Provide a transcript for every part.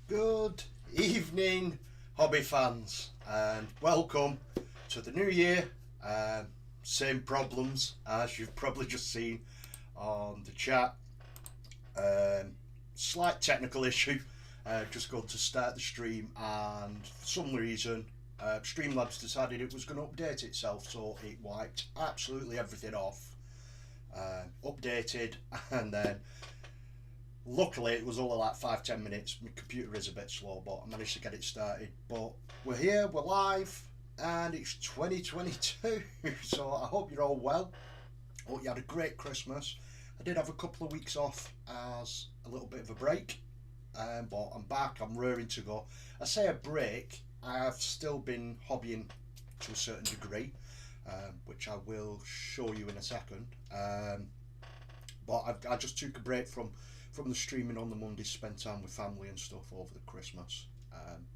Good evening, hobby fans, and welcome to the new year. Same problems as you've probably just seen on the chat. Um, Slight technical issue. Just going to start the stream, and for some reason, Streamlabs decided it was going to update itself, so it wiped absolutely everything off. Updated, and then luckily, it was only like 5-10 minutes. My computer is a bit slow, but I managed to get it started. But we're here, we're live, and it's 2022. So I hope you're all well. Hope you had a great Christmas. I did have a couple of weeks off as a little bit of a break, but I'm back. I'm raring to go. I say a break. I've still been hobbying to a certain degree, which I will show you in a second. But I just took a break from the streaming on the Monday, spent time with family and stuff over the Christmas,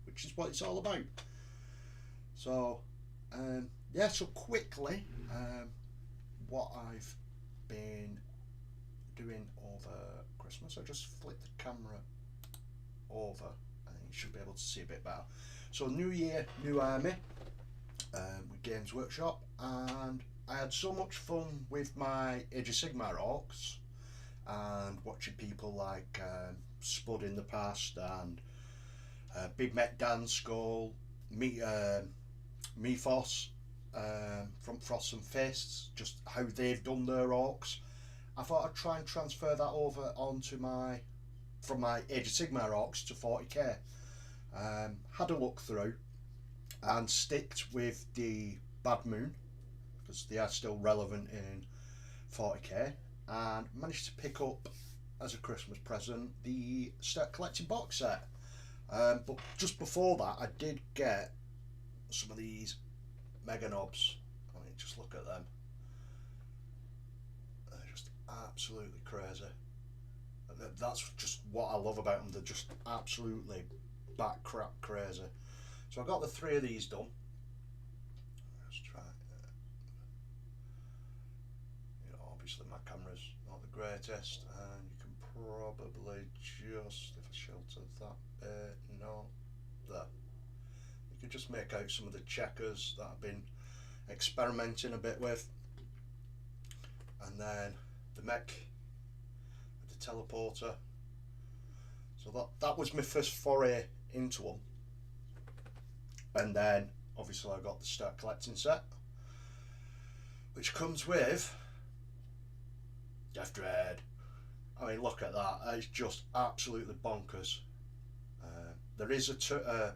which is what it's all about. So, so quickly, what I've been doing over Christmas, I just flipped the camera over and you should be able to see a bit better. So, New Year, New Army with Games Workshop, and I had so much fun with my Age of Sigmar orcs and watching people like Spud in the past and Big Met Dan Skull, Mephos from Frost and Fists, just how they've done their orcs. I thought I'd try and transfer that over onto from my Age of Sigmar orcs to 40k. Had a look through and sticked with the Bad Moon because they are still relevant in 40k, and managed to pick up as a Christmas present the Start Collecting box set. But just before that, I did get some of these mega knobs. I mean, just look at them. They're just absolutely crazy. That's just what I love about them. They're just absolutely bat crap crazy. So I got the 3 of these done. Let's try. Obviously my camera's not the greatest, and you can probably just, if I shelter that bit, no, there. You can just make out some of the checkers that I've been experimenting a bit with. And then the mech with the teleporter. So that was my first foray into them. And then obviously I got the Start Collecting set, which comes with Death Dread. I mean, look at that. It's just absolutely bonkers. There is a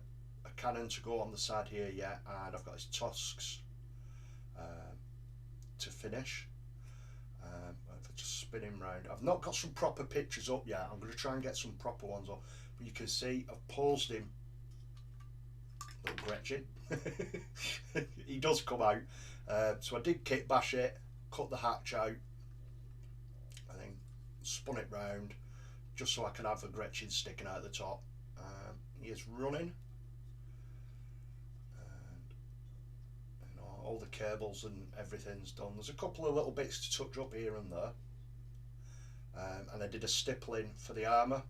cannon to go on the side here yet, and I've got his tusks to finish. If I just spin him round, I've not got some proper pictures up yet. I'm going to try and get some proper ones up. But you can see I've paused him. Little Gretchen. He does come out. So I did kit bash it, cut the hatch out, and then spun it round just so I can have a Gretchen sticking out the top. He is running, and all the cables and everything's done. There's a couple of little bits to touch up here and there, and I did a stippling for the armour,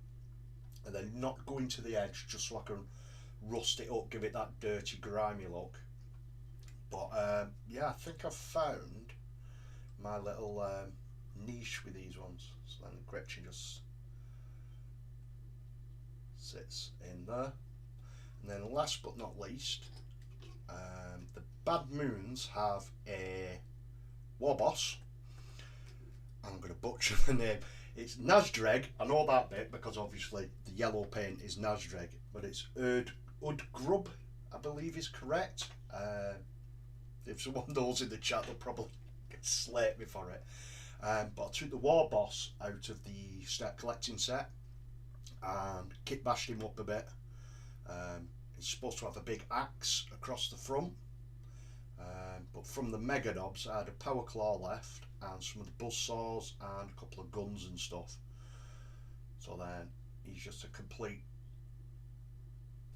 and then not going to the edge just so I can rust it up, give it that dirty grimy look. But I think I've found my little niche with these ones. So then Gretchen just sits in there, and then last but not least, the Bad Moons have a war boss. I'm going to butcher the name. It's Nazdreg. I know that bit because obviously the yellow paint is Nazdreg, but it's Udgrub, I believe is correct. If someone knows in the chat, they'll probably slate me for it. But I took the war boss out of the Start Collecting set and kit bashed him up a bit. He's supposed to have a big axe across the front, but from the mega knobs I had a power claw left and some of the buzz saws and a couple of guns and stuff. So then he's just a complete,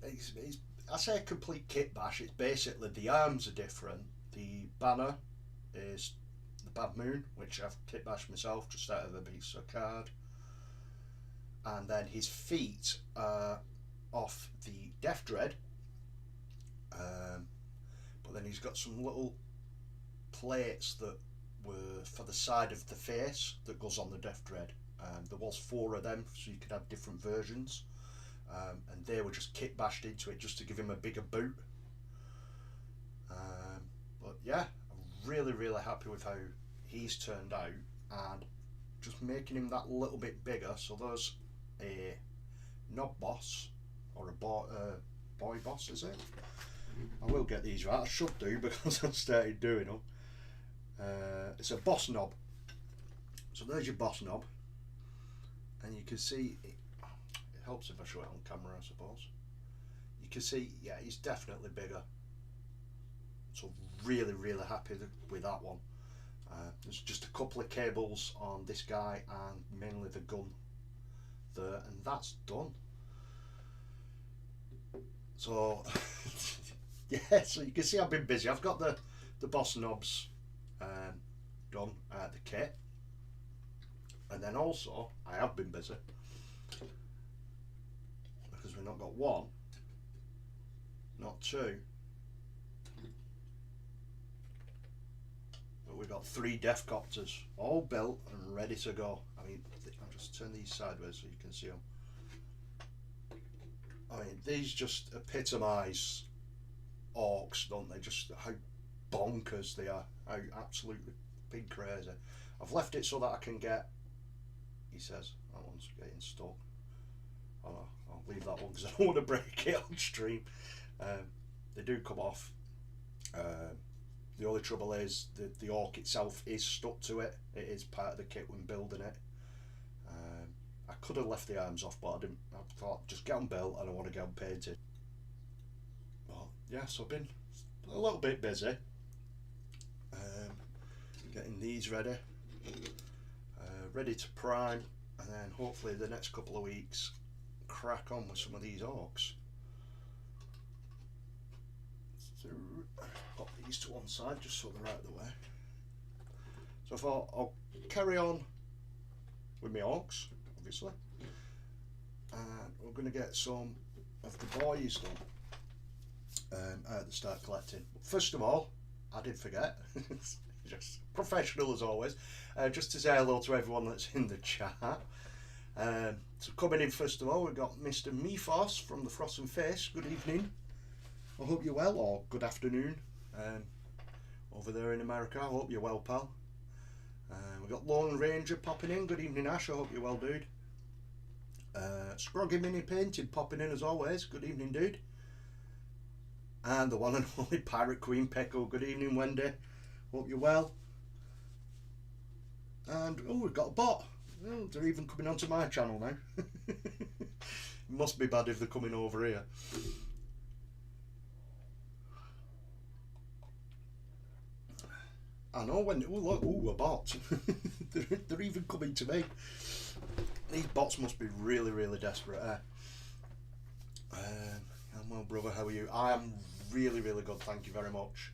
I say a complete kit bash. It's basically the arms are different. The banner is the Bad Moon, which I've kit bashed myself just out of a piece of card, and then his feet are off the Death Dread, but then he's got some little plates that were for the side of the face that goes on the Death Dread. There was 4 of them, so you could have different versions, and they were just kit bashed into it just to give him a bigger boot. But yeah, I'm really happy with how he's turned out, and just making him that little bit bigger. So there's a knob boss, or a boy boss, is it? I will get these right, I should do, because I've started doing them. It's a boss knob. So there's your boss knob, and you can see it helps if I show it on camera, I suppose. You can see, yeah, he's definitely bigger. So really happy with that one. There's just a couple of cables on this guy and mainly the gun there, and that's done. So yeah, so you can see I've been busy. I've got the boss knobs done, the kit, and then also I have been busy because we've not got 1, not 2, but we've got 3 Deathcopters all built and ready to go. I mean, I'll just turn these sideways so you can see them. I mean, these just epitomise orcs, don't they? Just how bonkers they are, how absolutely big crazy. I've left it so that I can get, he says, that one's getting stuck. Oh, I'll leave that one because I don't want to break it on stream. They do come off. The only trouble is the orc itself is stuck to it. It is part of the kit when building it. I could have left the arms off, but I didn't. I thought just get them built and I want to get them painted. Well, yeah, so I've been a little bit busy getting these ready, ready to prime, and then hopefully the next couple of weeks crack on with some of these orcs. So pop these to one side just so they're out of the way. So I thought I'll carry on with my orcs, obviously, and we're going to get some of the Boyz done out to start collecting. But first of all, I did forget, just professional as always, just to say hello to everyone that's in the chat. So coming in first of all, we've got Mr. Mefos from the Frost and Face. Good evening, I hope you're well, or good afternoon over there in America. I hope you're well, pal. We've got Lone Ranger popping in. Good evening, Ash. I hope you're well, dude. Scroggy Mini Painted popping in as always. Good evening, dude. And the one and only Pirate Queen Pecco. Good evening, Wendy. Hope you're well. And oh, we've got a bot. Oh, they're even coming onto my channel now. It must be bad if they're coming over here. I know when. Oh look, oh, a bot. they're even coming to me. These bots must be really desperate. I'm well, brother. How are you? I am really good. Thank you very much.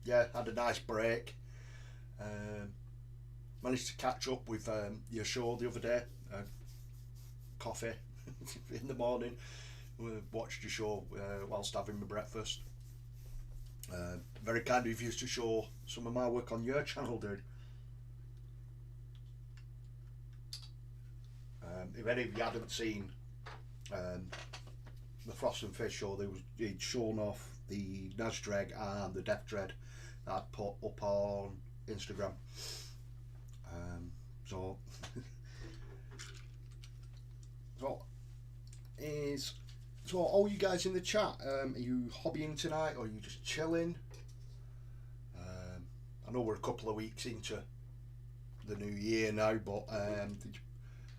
Yeah, had a nice break. Managed to catch up with your show the other day. Coffee in the morning. We watched your show whilst having my breakfast. Very kind of you to show some of my work on your channel, dude. If any of you hadn't seen the Frost and Fish show, he'd shown off the Nasdreg and the Death Dread that I'd put up on Instagram. So all you guys in the chat, are you hobbying tonight or are you just chilling? I know we're a couple of weeks into the new year now, but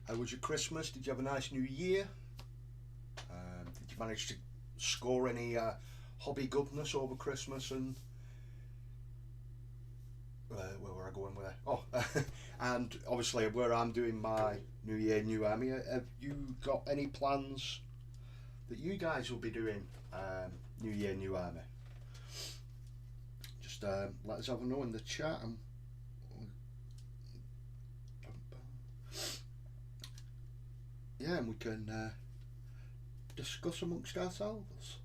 how was your Christmas? Did you have a nice new year? Did you manage to score any hobby goodness over Christmas? And where were I going with that? Oh, and obviously where I'm doing my New Year, New Army, have you got any plans that you guys will be doing New Year, New Army? Just let us have a know in the chat. Yeah, and we can discuss amongst ourselves.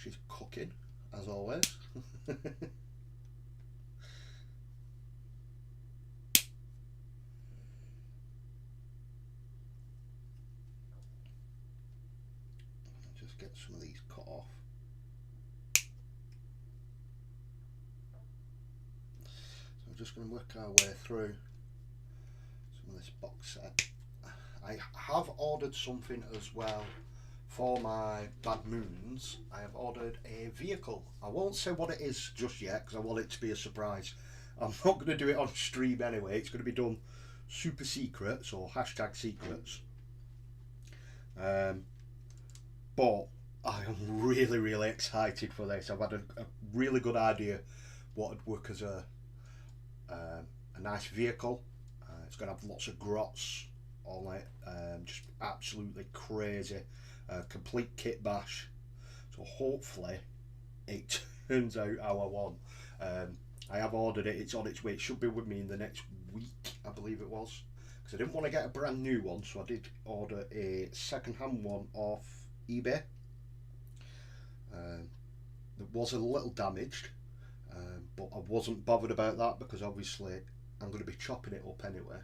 She's cooking, as always. Just get some of these cut off. So we're just going to work our way through some of this box set. I have ordered something as well for my Bad Moons. I have ordered a vehicle. I won't say what it is just yet because I want it to be a surprise. I'm not going to do it on stream anyway. It's going to be done super secret, so hashtag secrets. But I am really excited for this. I've had a really good idea what would work as a nice vehicle. It's going to have lots of grots on it, just absolutely crazy. Complete kit bash. So hopefully it turns out how I want. I have ordered it. It's on its way. It should be with me in the next week, I believe it was. Because I didn't want to get a brand new one, so I did order a second-hand one off eBay. It was a little damaged, but I wasn't bothered about that because obviously I'm going to be chopping it up anyway.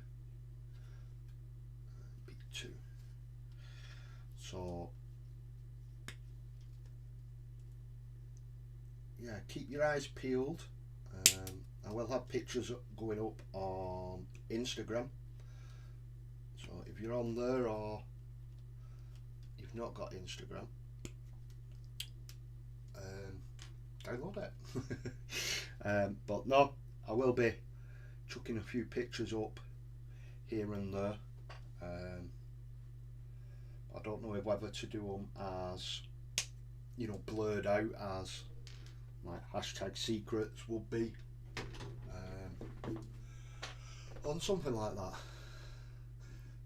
B2. So yeah, keep your eyes peeled. I will have pictures going up on Instagram. So if you're on there or you've not got Instagram, download it. But no, I will be chucking a few pictures up here and there. I don't know whether to do them as, you know, blurred out as like hashtag secrets would be, on something like that.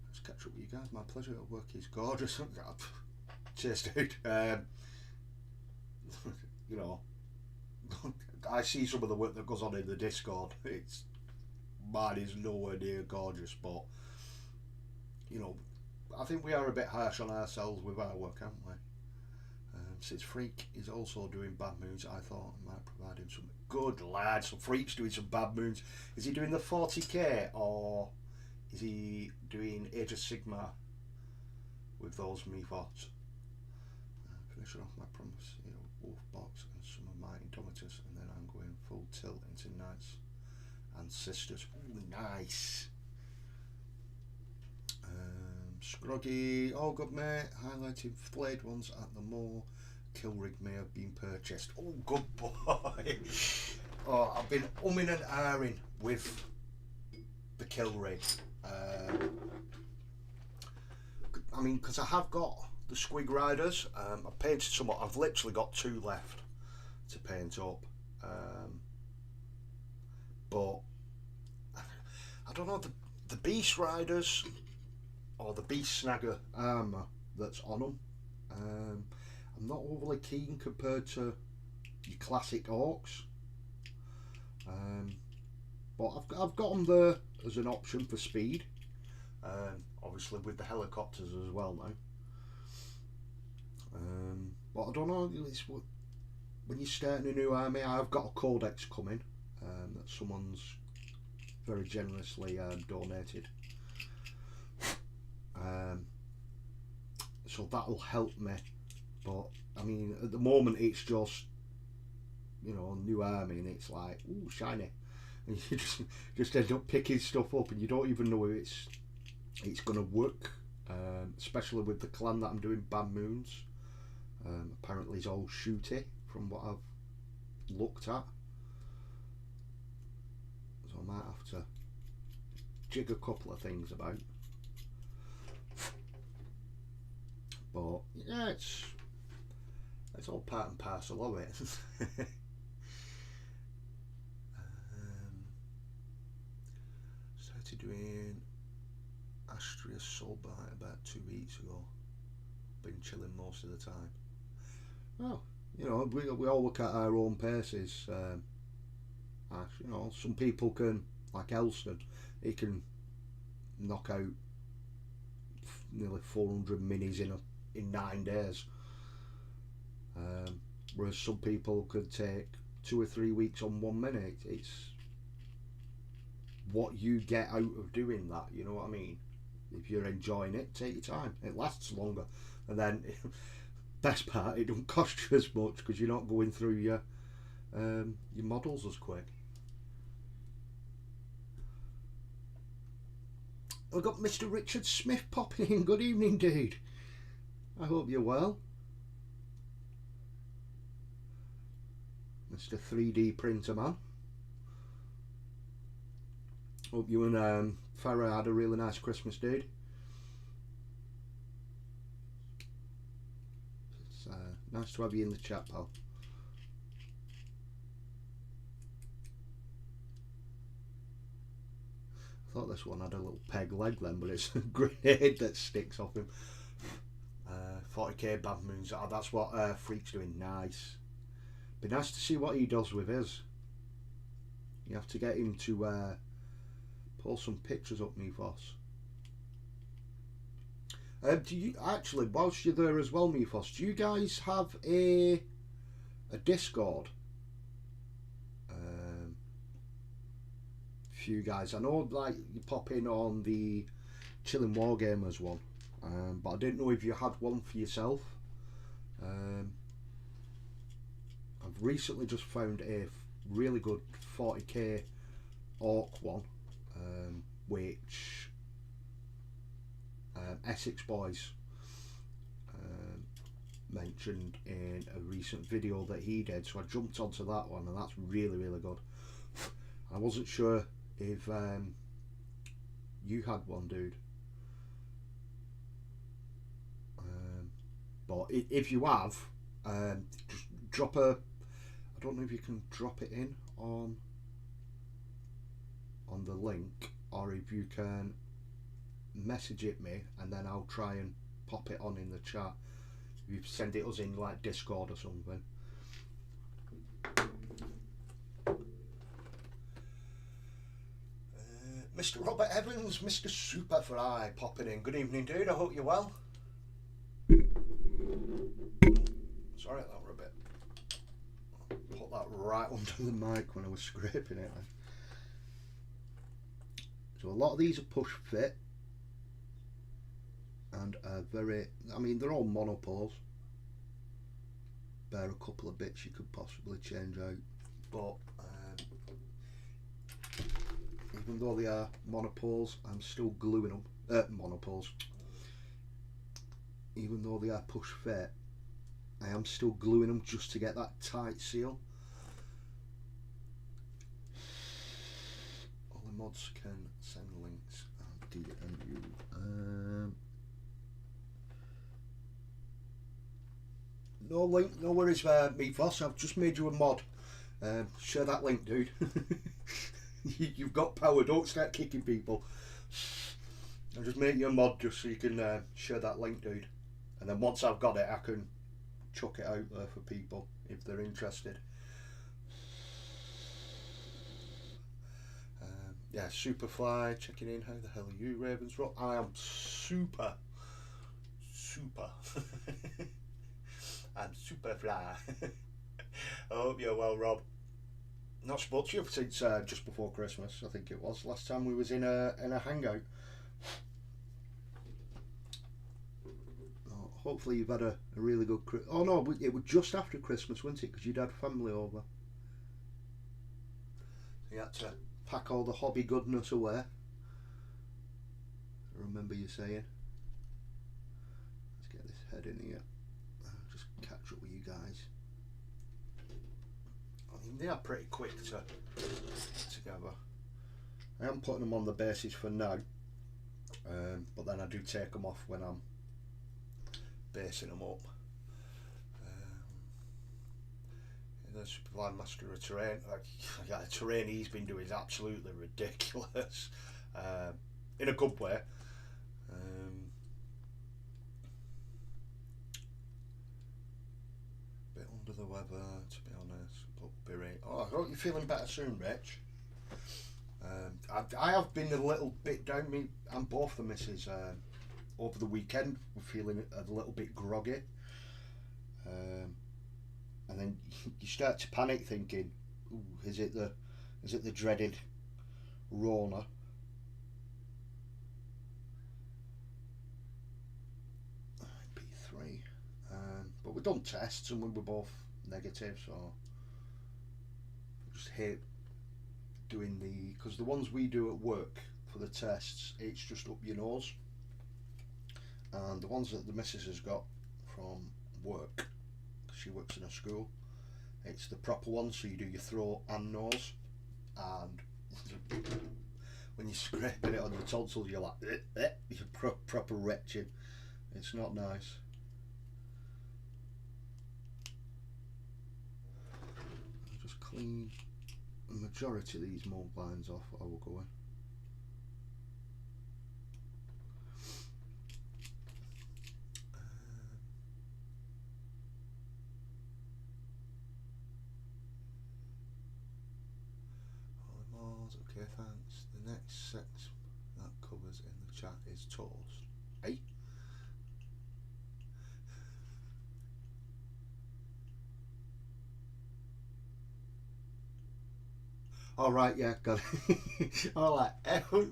Let's catch up with you guys. My pleasure. Work is gorgeous. Cheers, dude. You know, I see some of the work that goes on in the Discord. Mine is nowhere near gorgeous, but you know, I think we are a bit harsh on ourselves with our work, aren't we? Since Freak is also doing Bad Moons, I thought I might provide him some good lad. So Freak's doing some Bad Moons. Is he doing the 40k or is he doing Age of Sigmar with those me thoughts? Finishing off my promise, you know, Wolf Box and some of my Indomitors, and then I'm going full tilt into Knights and Sisters. Ooh, nice. Scroggy, all good mate, highlighting flayed ones at the mall. Kill rig may have been purchased. Oh, good boy. Oh, I've been umming and ahhing with the kill rig. I mean, because I have got the Squig Riders. I've painted some up. I've literally got 2 left to paint up. But I don't know, the Beast Riders or the Beast Snagger armour that's on them, I'm not overly keen compared to your classic orcs, but I've got them there as an option for speed, obviously with the helicopters as well now, but I don't know, it's when you're starting a new army. I've got a codex coming that someone's very generously donated. So that'll help me, but I mean at the moment it's just, you know, new army and it's like, ooh, shiny, and you just end up picking stuff up and you don't even know if it's gonna work, especially with the clan that I'm doing, Bad Moons. Apparently it's all shooty from what I've looked at, so I might have to jig a couple of things about. But yeah, it's all part and parcel of it. Started doing Astria Soulbite about 2 weeks ago. Been chilling most of the time. Well, you know, we all work at our own paces. You know, some people can, like Elston, he can knock out nearly 400 minis in 9 days. Whereas some people could take 2 or 3 weeks on 1 minute. It's what you get out of doing that, you know what I mean? If you're enjoying it, take your time. It lasts longer, and then best part, it don't cost you as much because you're not going through your models as quick. I've got Mr. Richard Smith popping in. Good evening, dude. I hope you're well. Mr. 3D printer man. Hope you and Farah had a really nice Christmas, dude. It's nice to have you in the chat, pal. I thought this one had a little peg leg then, but it's a grenade that sticks off him. 40k bad moons. Oh, that's what Freak's doing. Nice. Be nice to see what he does with his. You have to get him to pull some pictures up, Methos. Do you actually, whilst you're there as well, Methos, do you guys have a Discord? Few guys. I know, like, you pop in on the Chilling Wargamers one, but I didn't know if you had one for yourself. I've recently just found a really good 40k orc one, which Essex Boyz mentioned in a recent video that he did, so I jumped onto that one, and that's really, really good. I wasn't sure if you had one, dude, but if you have, just drop a, I don't know if you can drop it in on the link, or if you can message it me and then I'll try and pop it on in the chat. If you send it us in like Discord or something. Mr. Robert Evans, Mr. Superfly popping in. Good evening, dude. I hope you're well. Sorry that were a bit. Put that right under the mic when I was scraping it. So a lot of these are push fit and are very, I mean, they're all monopoles. There are a couple of bits you could possibly change out, but even though they are monopoles, I'm still gluing them. Monopoles. Even though they are push fit, I am still gluing them just to get that tight seal. All the mods can send links. DMU. No link, no worries, Meatfoss. I've just made you a mod. Share that link, dude. You've got power. Don't start kicking people. I'll just make you a mod just so you can share that link, dude. And then once I've got it, I can chuck it out there for people if they're interested. Yeah, Superfly checking in. How the hell are you, Ravensrock? I am super. I'm Superfly. I hope you're well, Rob. Not spoke to you since just before Christmas, I think it was. Last time we was in a hangout. Oh, hopefully you've had a really good Christmas. Oh no, it was just after Christmas, wasn't it? Because you'd had family over. So you had to pack all the hobby goodness away. I remember you saying. Let's get this head in here. Just catch up with you guys. I mean, they are pretty quick to gather. I am putting them on the bases for now, but then I do take them off when I'm basing them up. The Superfly Master of Terrain, the terrain he's been doing is absolutely ridiculous, in a good way. Bit under the weather, to be honest, but be right. Oh, I hope you're feeling better soon, Rich. I have been a little bit down, me and both the misses, over the weekend. We're feeling a little bit groggy, and then you start to panic, thinking, "Ooh, is it the dreaded Rona?" P3, but we've done tests and we were both negative, so I just hate doing because the ones we do at work for the tests, it's just up your nose, and the ones that the missus has got from work, she works in a school, it's the proper ones, so you do your throat and nose, and when you're scraping it on your tonsils, you're like, you're proper retching. It's not nice. Just clean the majority of these mold lines off while we're going. Okay, thanks. The next section that covers in the chat is toast. Hey? All right, yeah, got it. I'm like,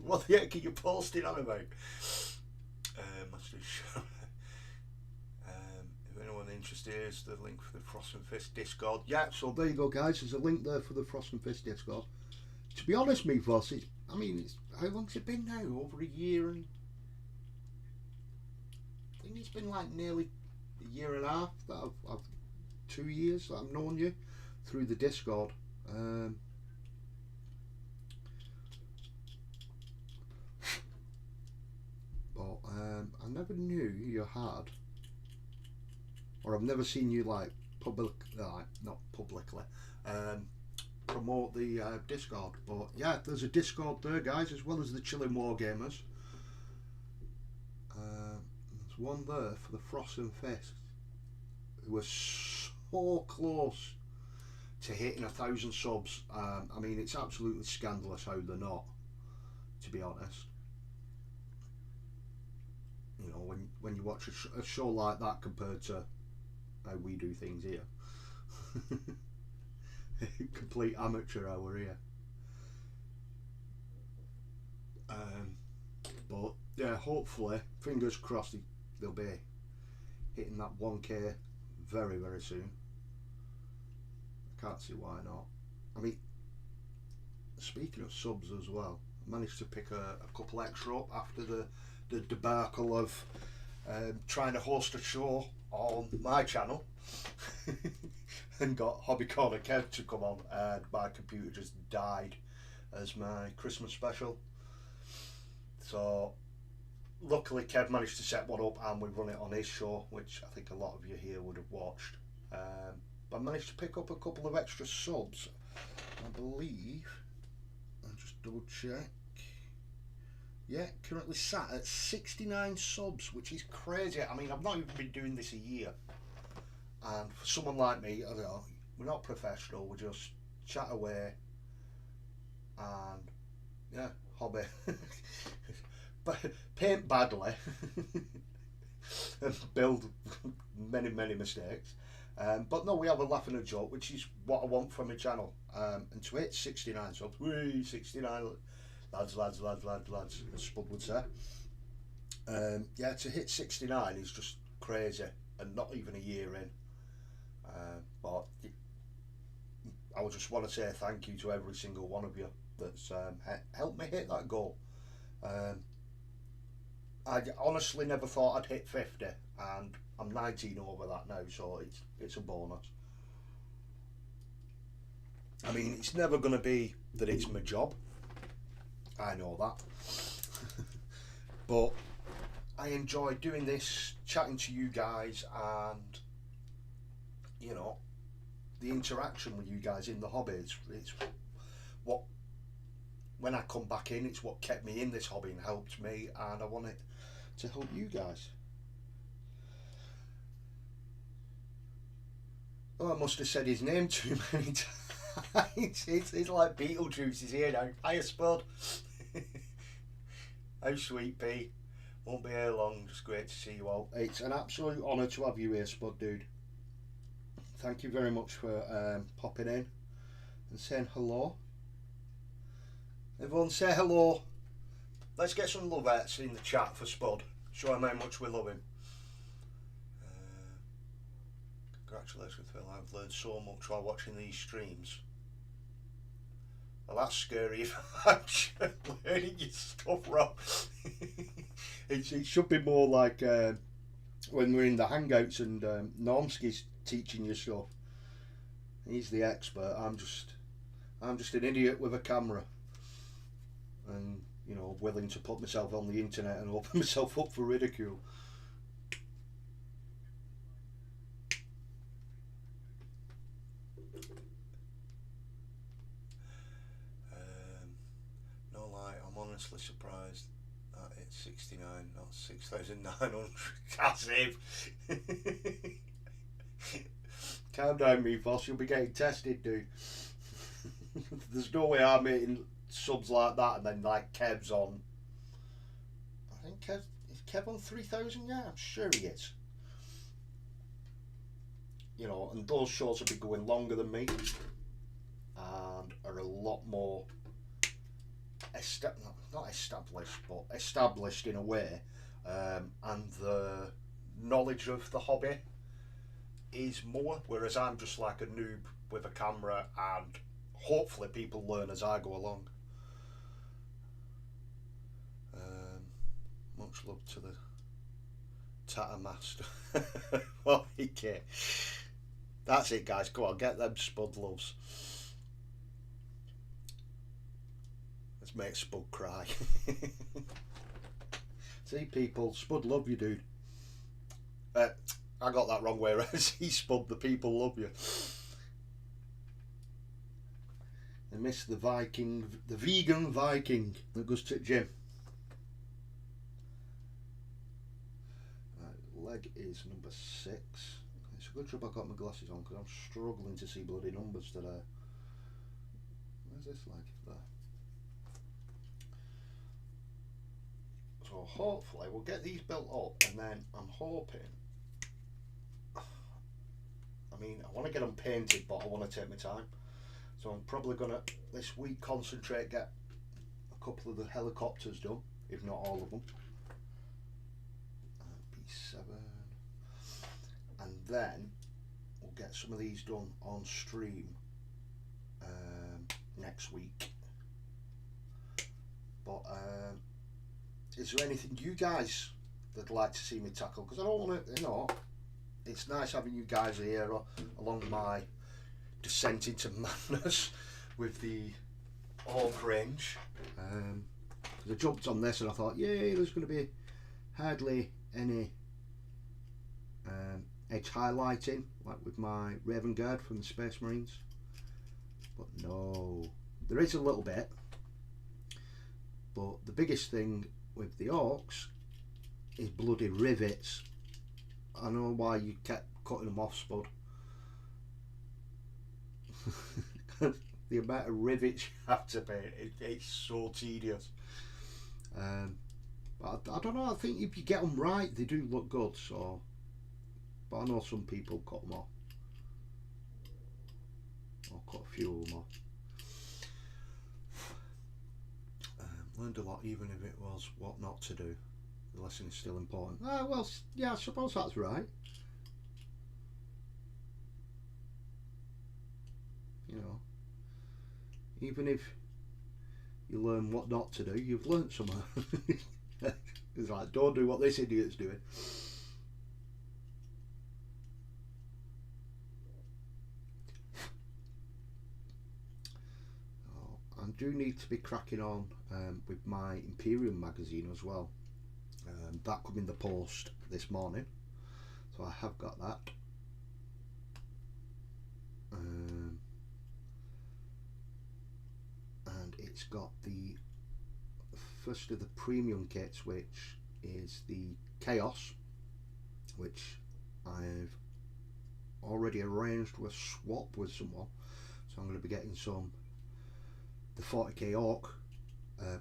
what the heck are you posting on about? If anyone interested, here's the link for the Frost and Fist Discord. Yeah, so there you go, guys. There's a link there for the Frost and Fist Discord. To be honest, me, Voss, how long's it been now? Over a year, and I think it's been like nearly a year and a half that I've 2 years that I've known you through the Discord. But I never knew you had, or I've never seen you like not publicly, promote the Discord. But yeah, there's a Discord there, guys, as well as the Chilling Wargamers. There's one there for the Frost and Fist, who are so close to hitting 1,000 subs. I mean, it's absolutely scandalous how they're not, to be honest. You know, when you watch a show like that compared to how we do things here. Complete amateur hour here. But yeah, hopefully, fingers crossed, they'll be hitting that 1K very, very soon. I can't see why not. I mean, speaking of subs as well, I managed to pick a couple extra up after the debacle of trying to host a show on my channel and got Hobby Corner Kev to come on, and my computer just died as my Christmas special. So luckily Kev managed to set one up and we run it on his show, which I think a lot of you here would have watched. But I managed to pick up a couple of extra subs, I believe. I'll just double check. Yeah, currently sat at 69 subs, which is crazy. I mean, I've not even been doing this a year. And for someone like me, I don't know, we're not professional, we just chat away and, yeah, hobby. But paint badly and build many, many mistakes. But no, we have a laugh and a joke, which is what I want from my channel. And to hit 69 subs, whee, 69 lads, as Spud would say. Yeah, to hit 69 is just crazy, and not even a year in. But I would just want to say thank you to every single one of you that's helped me hit that goal. I honestly never thought I'd hit 50, and I'm 19 over that now, so it's a bonus. I mean, it's never going to be that it's my job, I know that. But I enjoy doing this, chatting to you guys, and you know, the interaction with you guys in the hobby. It's what, when I come back in, it's what kept me in this hobby and helped me, and I want it to help you guys. Oh, I must have said his name too many times. It's like Beetlejuice is here now. Hiya, Spud. How sweet, Pete. Won't be here long. Just great to see you all. It's an absolute honour to have you here, Spud, dude. Thank you very much for popping in and saying hello. Everyone say hello. Let's get some lovettes in the chat for Spud. Show him how much we love him. Congratulations, Phil. I've learned so much while watching these streams. Well, that's scary if I'm learning your stuff wrong. It should be more like when we're in the Hangouts and Normski's teaching you stuff. He's the expert. I'm just an idiot with a camera, and you know, willing to put myself on the internet and open myself up for ridicule. No lie, I'm honestly surprised that it's 69, not 6,900. That's it. Calm down, me boss. You'll be getting tested, dude. There's no way I'm hitting subs like that and then like Kev's on. I think is Kev on 3,000? Yeah, I'm sure he is. You know, and those shows will be going longer than me and are a lot more not established, but established in a way, and the knowledge of the hobby is more, whereas I'm just like a noob with a camera, and hopefully people learn as I go along. Much love to the Tatter Master. Well, okay. That's it, guys. Go on, get them Spud loves. Let's make Spud cry. See, people, Spud love you, dude. I got that wrong way around. See, Spud, the people love you. They miss the Viking, the vegan Viking that goes to the gym. Right, leg is number 6. It's a good job I got my glasses on because I'm struggling to see bloody numbers today. Where's this leg? There. So hopefully we'll get these built up, and then I'm hoping, I mean, I want to get them painted, but I want to take my time. So I'm probably going to, this week, concentrate, get a couple of the helicopters done, if not all of them. B7. And then we'll get some of these done on stream next week. But is there anything you guys that'd like to see me tackle? Because I don't want to, you know, it's nice having you guys here along my descent into madness with the Hawk range. I jumped on this and I thought, yay, there's going to be hardly any edge highlighting like with my Raven Guard from the Space Marines, but no, there is a little bit. But the biggest thing with the Orcs is bloody rivets. I know why you kept cutting them off, Spud. The amount of rivets you have to paint, it's so tedious. But I don't know, I think if you get them right, they do look good. So, but I know some people cut them off. I'll cut a few of them off. Learned a lot, even if it was what not to do. The lesson is still important. Well, yeah, I suppose that's right. You know, even if you learn what not to do, you've learnt something. It's like, don't do what this idiot's doing. I do need to be cracking on with my Imperium magazine as well. That come in the post this morning, so I have got that. And it's got the first of the premium kits, which is the Chaos, which I've already arranged to swap with someone. So I'm going to be getting the 40k Orc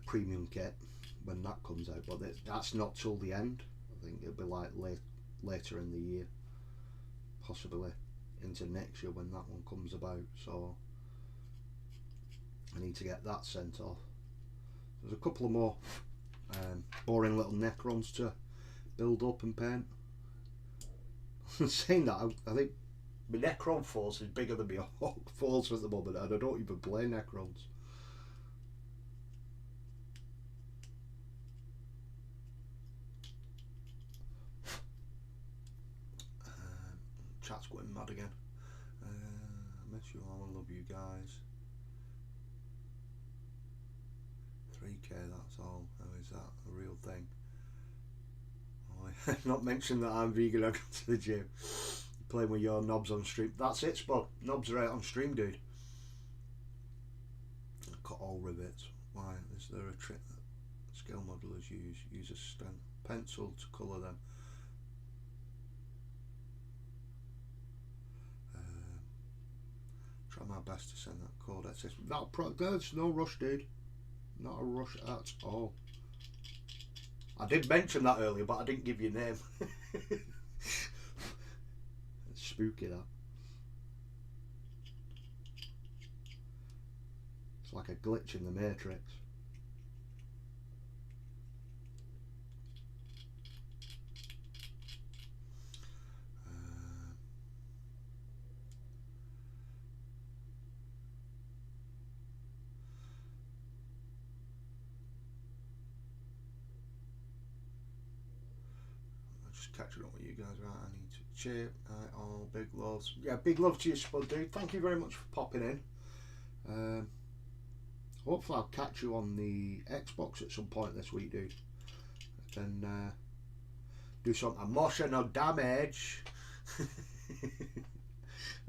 premium kit when that comes out, but that's not till the end. I think it'll be like later in the year, possibly into next year when that one comes about. So I need to get that sent off. There's a couple of more boring little Necrons to build up and paint. Saying that, I think my Necron force is bigger than my Orc force at the moment, and I don't even play Necrons. Chat's going mad again. I miss you all, I love you guys. 3k, that's all. How is that a real thing? Oh, not mention that I'm vegan, I go to the gym. Playing with your knobs on stream. That's it, Spud. Knobs are out on stream, dude. Cut all rivets. Why? Is there a trick that scale modelers use? Use a stem pencil to colour them. Try my best to send that code. There's no rush, dude. Not a rush at all. I did mention that earlier, but I didn't give you a name. It's spooky, that. It's like a glitch in the Matrix. Catching up with you guys, right? I need to chip. All big loves. Yeah, big love to you, Spud, dude. Thank you very much for popping in. Hopefully I'll catch you on the Xbox at some point this week, dude. And do something. Moshe, no damage.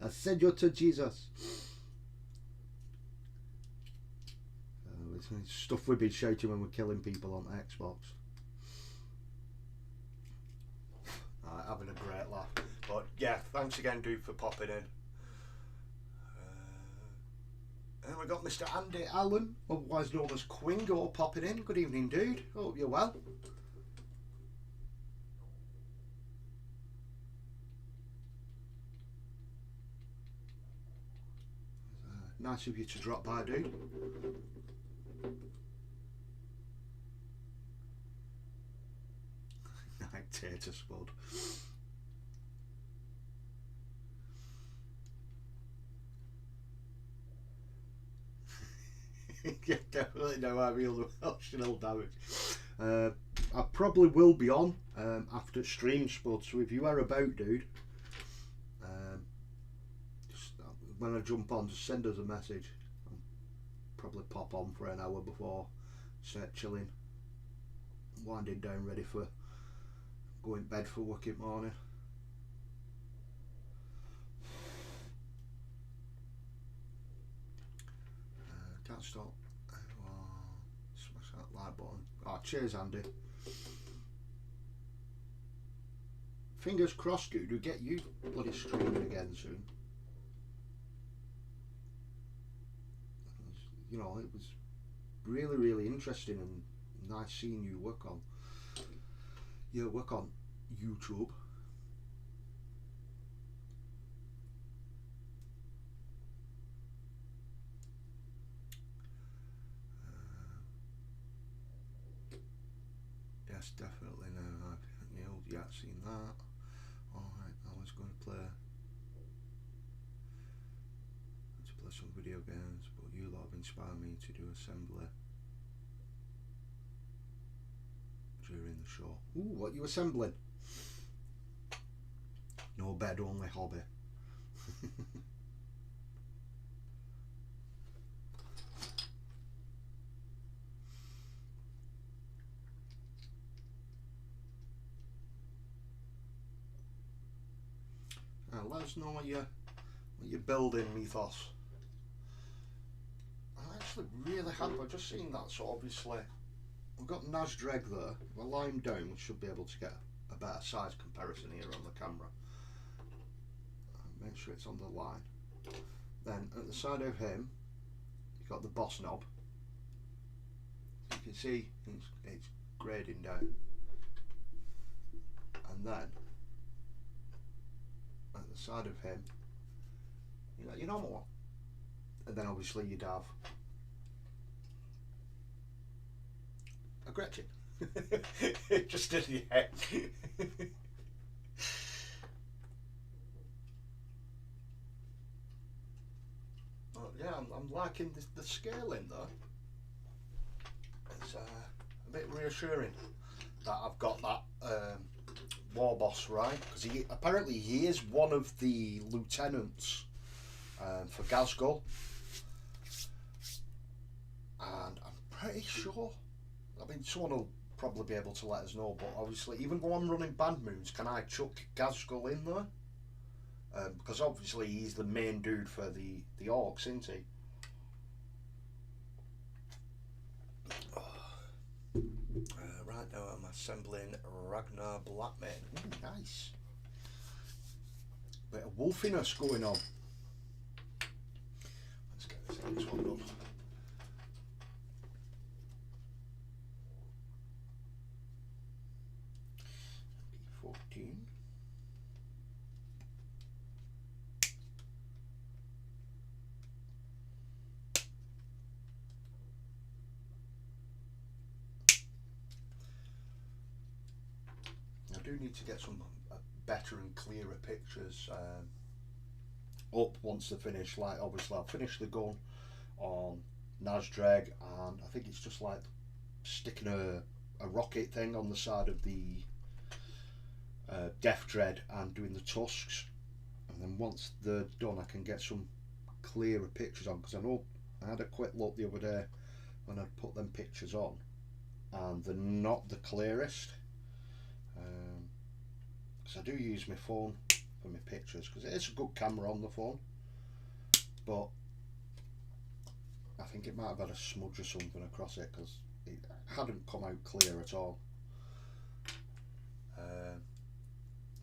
I send you to Jesus. It's stuff we've been shouting when we're killing people on Xbox. Having a great laugh. But yeah, thanks again, dude, for popping in. And we got Mr. Andy Allen, otherwise known as Quingo, popping in. Good evening, dude. Hope you're well. Nice of you to drop by, dude. Night tater, Spud. Yeah, definitely know I feel the emotional damage. I probably will be on after stream, Spud, so if you are about, dude, just when I jump on, just send us a message. I'll probably pop on for an hour before, set chilling, winding down, ready for going to bed for work in morning. Can't stop. Smash that like button. Oh, cheers, Andy. Fingers crossed, dude, we get you bloody streaming again soon. You know, it was really, really interesting and nice seeing you work on YouTube. Yes, definitely. No, I've seen that. Alright, I was going to play some video games, but you lot have inspired me to do assembly during the show. Ooh, what are you assembling? No bed, only hobby. Let us know what you're building, Mythos. I actually really happy. I've just seen that, so obviously we've got Nasdreg there. We're lying down, we should be able to get a better size comparison here on the camera. Make sure it's on the line. Then at the side of him, you've got the boss knob. You can see it's grading down. And then at the side of him, you got your normal one. And then obviously you'd have a Gretchen. Just in the head. Oh, yeah, I'm liking the scaling though. It's a bit reassuring that I've got that war boss right, because apparently he is one of the lieutenants for Gazgul, and I'm pretty sure, I mean, someone will probably be able to let us know, but obviously even though I'm running Bad Moons, can I chuck Gazgul in there? Because obviously he's the main dude for the orcs, isn't he? Right now I'm assembling Ragnar Blackmane. Ooh, nice. Bit of wolfiness going on. Let's get this next one done. B14. I do need to get some better and clearer pictures up once they're finished. Like obviously I'll finish the gun on Nazdreg, and I think it's just like sticking a rocket thing on the side of the Death Dread and doing the tusks, and then once they're done I can get some clearer pictures on, because I know I had a quick look the other day when I put them pictures on and they're not the clearest. Because I do use my phone for my pictures, because it is a good camera on the phone, but I think it might have had a smudge or something across it, because it hadn't come out clear at all.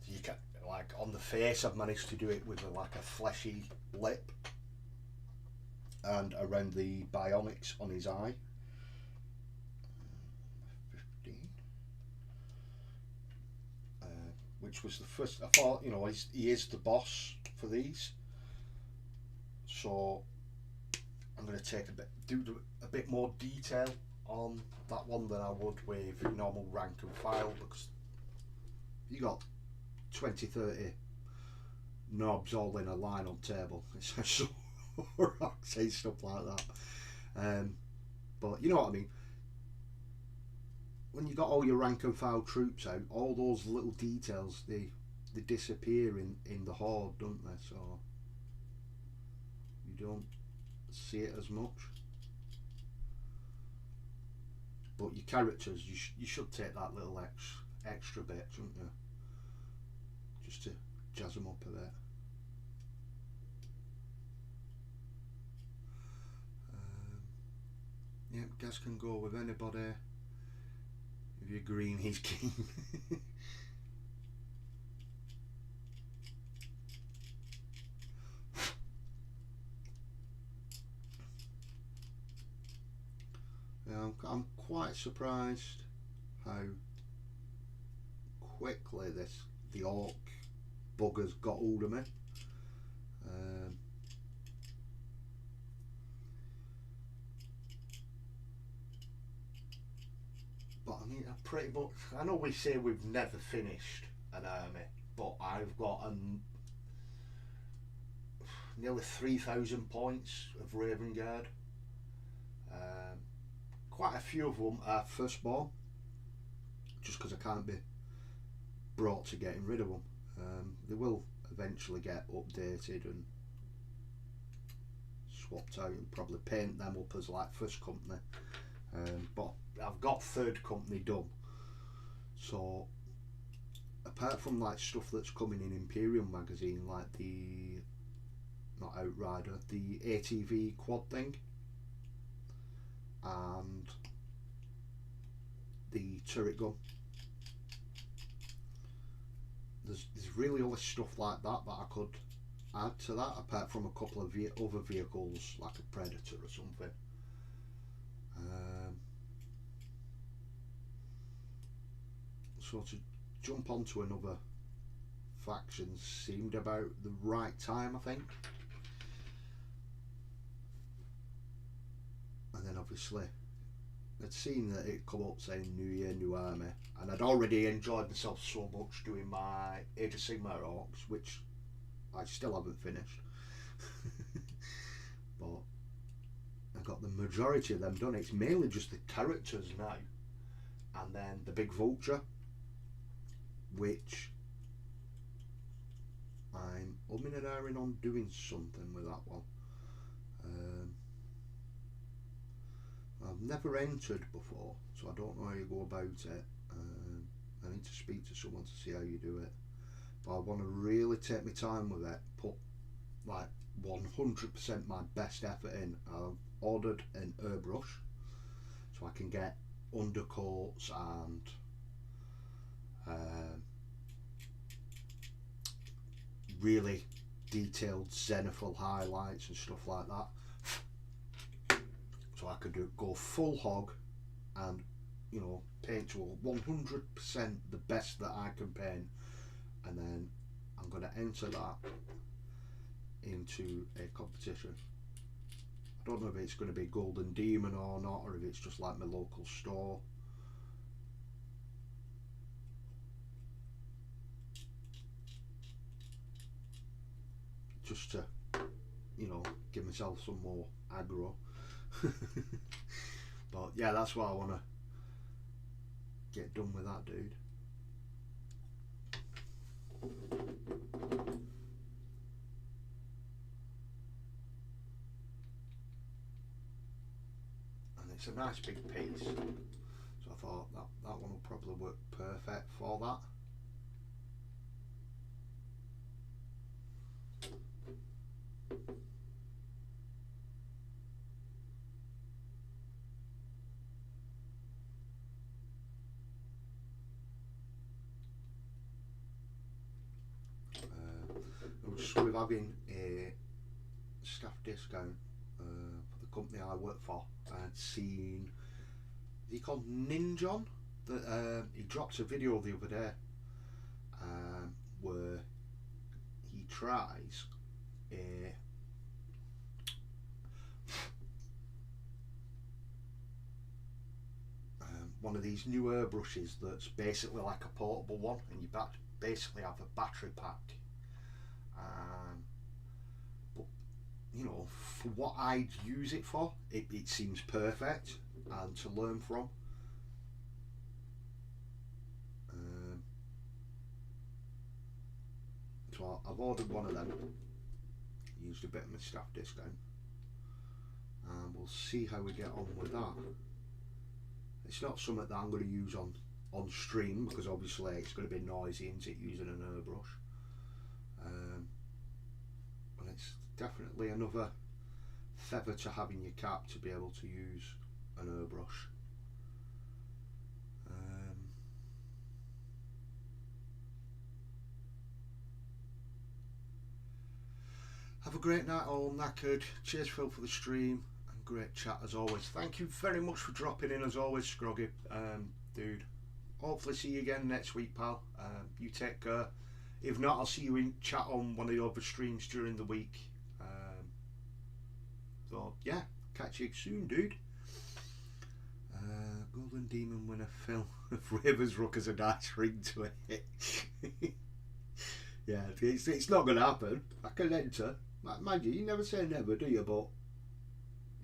You can, like on the face, I've managed to do it with like a fleshy lip, and around the bionics on his eye. 15. Which was the first, I thought, you know, he is the boss for these, so I'm going to take do a bit more detail on that one than I would with normal rank and file, because you got 20-30 knobs all in a line on table. It's so say stuff like that, but you know what I mean. When you got all your rank and file troops out, all those little details they disappear in the horde, don't they? So you don't see it as much. But your characters, you should take that little extra bit, shouldn't you? Just to jazz them up a bit. Yep, Gaz can go with anybody. If you're green, he's king. Yeah, I'm quite surprised how quickly the orc buggers got hold of me. But I mean, pretty much, I know we say we've never finished an army, but I've got nearly 3,000 points of Raven Guard. Quite a few of them are firstborn, just because I can't be brought to getting rid of them. They will eventually get updated and swapped out, and probably paint them up as like first company. But I've got third company done, so apart from like stuff that's coming in Imperium magazine, like the not Outrider, the ATV quad thing and the turret gun, there's really only stuff like that I could add to that, apart from a couple of other vehicles like a Predator or something. So to jump onto another faction seemed about the right time, I think. And then obviously I'd seen that it come up saying New Year, New Army, and I'd already enjoyed myself so much doing my Age of Sigmar orcs, which I still haven't finished. But I got the majority of them done. It's mainly just the characters now, and then the big vulture, which I'm umming and ahhing on doing something with that one. I've never entered before, so I don't know how you go about it. I need to speak to someone to see how you do it, but I want to really take my time with it, put like 100% my best effort in. I've ordered an airbrush so I can get undercoats and really detailed zenithal highlights and stuff like that, so I could go full hog and, you know, paint to 100% the best that I can paint, and then I'm going to enter that into a competition. I don't know if it's going to be Golden Demon or not, or if it's just like my local store. Just to, you know, give myself some more aggro. But yeah, that's what I want to get done with that dude. And it's a nice big piece, so I thought that one will probably work perfect for that. Just with having a staff discount for the company I work for, I'd seen, is he called Ninjon? That he dropped a video the other day where he tries a one of these new airbrushes that's basically like a portable one, and you basically have a battery pack. But you know, for what I'd use it for, it seems perfect and to learn from. So I've ordered one of them, used a bit of my staff discount, and we'll see how we get on with that. It's not something that I'm going to use on stream, because obviously it's going to be noisy, isn't it, using an airbrush. But it's definitely another feather to have in your cap to be able to use an airbrush. Have a great night all, knackered. Cheers Phil for the stream, and great chat as always. Thank you very much for dropping in as always, Scroggy. Dude, hopefully see you again next week, pal. You take care. If not, I'll see you in chat on one of the other streams during the week. So yeah, catch you soon, dude. Golden Demon winner Phil. Ravens Rook as a nice ring to it. Yeah, it's not going to happen. I can enter. Mind you never say never, do you? But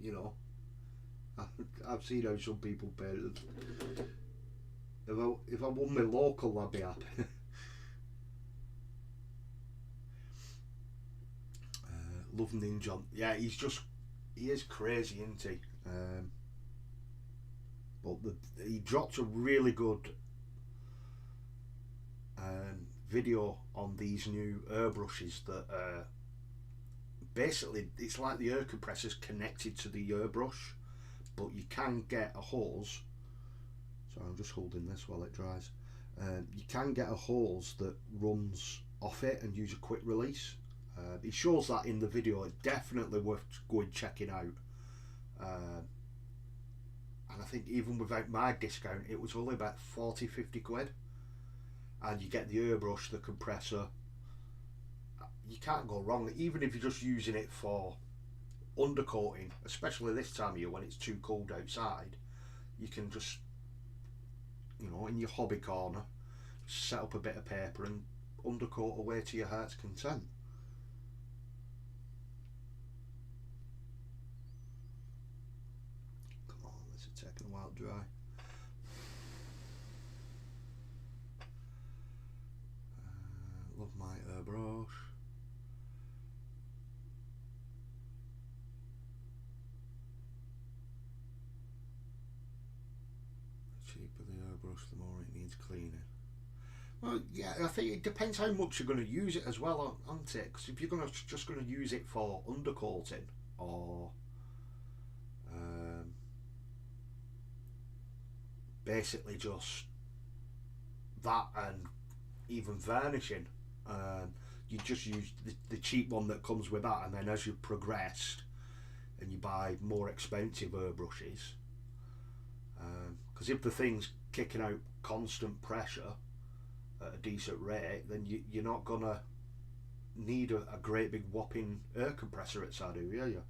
you know, I've seen how some people paint. If I won my local, I'd be happy. Love Ninja. Yeah, he is crazy, isn't he? But he dropped a really good video on these new airbrushes that basically it's like the air compressor's connected to the airbrush, but you can get a hose. So I'm just holding this while it dries. You can get a hose that runs off it and use a quick release. It shows that in the video. It's definitely worth going checking out. And I think even without my discount, it was only about 40-50 quid. And you get the airbrush, the compressor. You can't go wrong, even if you're just using it for undercoating, especially this time of year when it's too cold outside. You can just, you know, in your hobby corner, set up a bit of paper and undercoat away to your heart's content. Come on, this is taking a while to dry. Love my airbrush. The cheaper the airbrush, the more it needs cleaning. Well, yeah, I think it depends how much you're going to use it as well, aren't it? Because if you're just going to use it for undercoating or basically just that and even varnishing, you just use the cheap one that comes with that, and then as you progress and you buy more expensive airbrushes, because if the thing's kicking out constant pressure at a decent rate, then you're not gonna need a great big whopping air compressor at side, are you?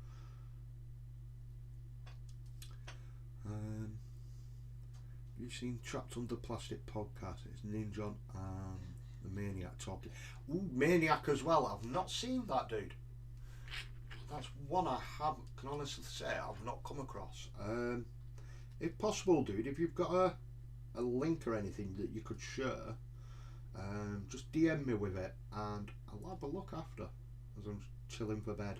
You've seen Trapped Under Plastic podcast? It's Ninja and the Maniac talking. Ooh, Maniac as well. I've not seen that, dude. That's one I can honestly say I've not come across. If possible, dude, if you've got a link or anything that you could share, just DM me with it and I'll have a look after as I'm chilling for bed.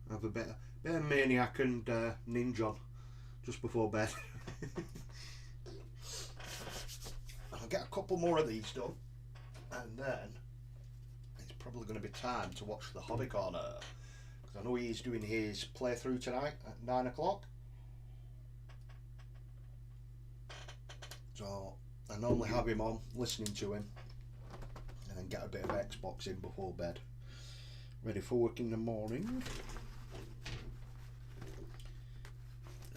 Have a bit of Maniac and Ninja just before bed. I'll get a couple more of these done and then it's probably going to be time to watch the Hobby Corner, because I know he's doing his playthrough tonight at 9 o'clock. So I normally have him on, listening to him, and then get a bit of Xbox in before bed, ready for work in the morning.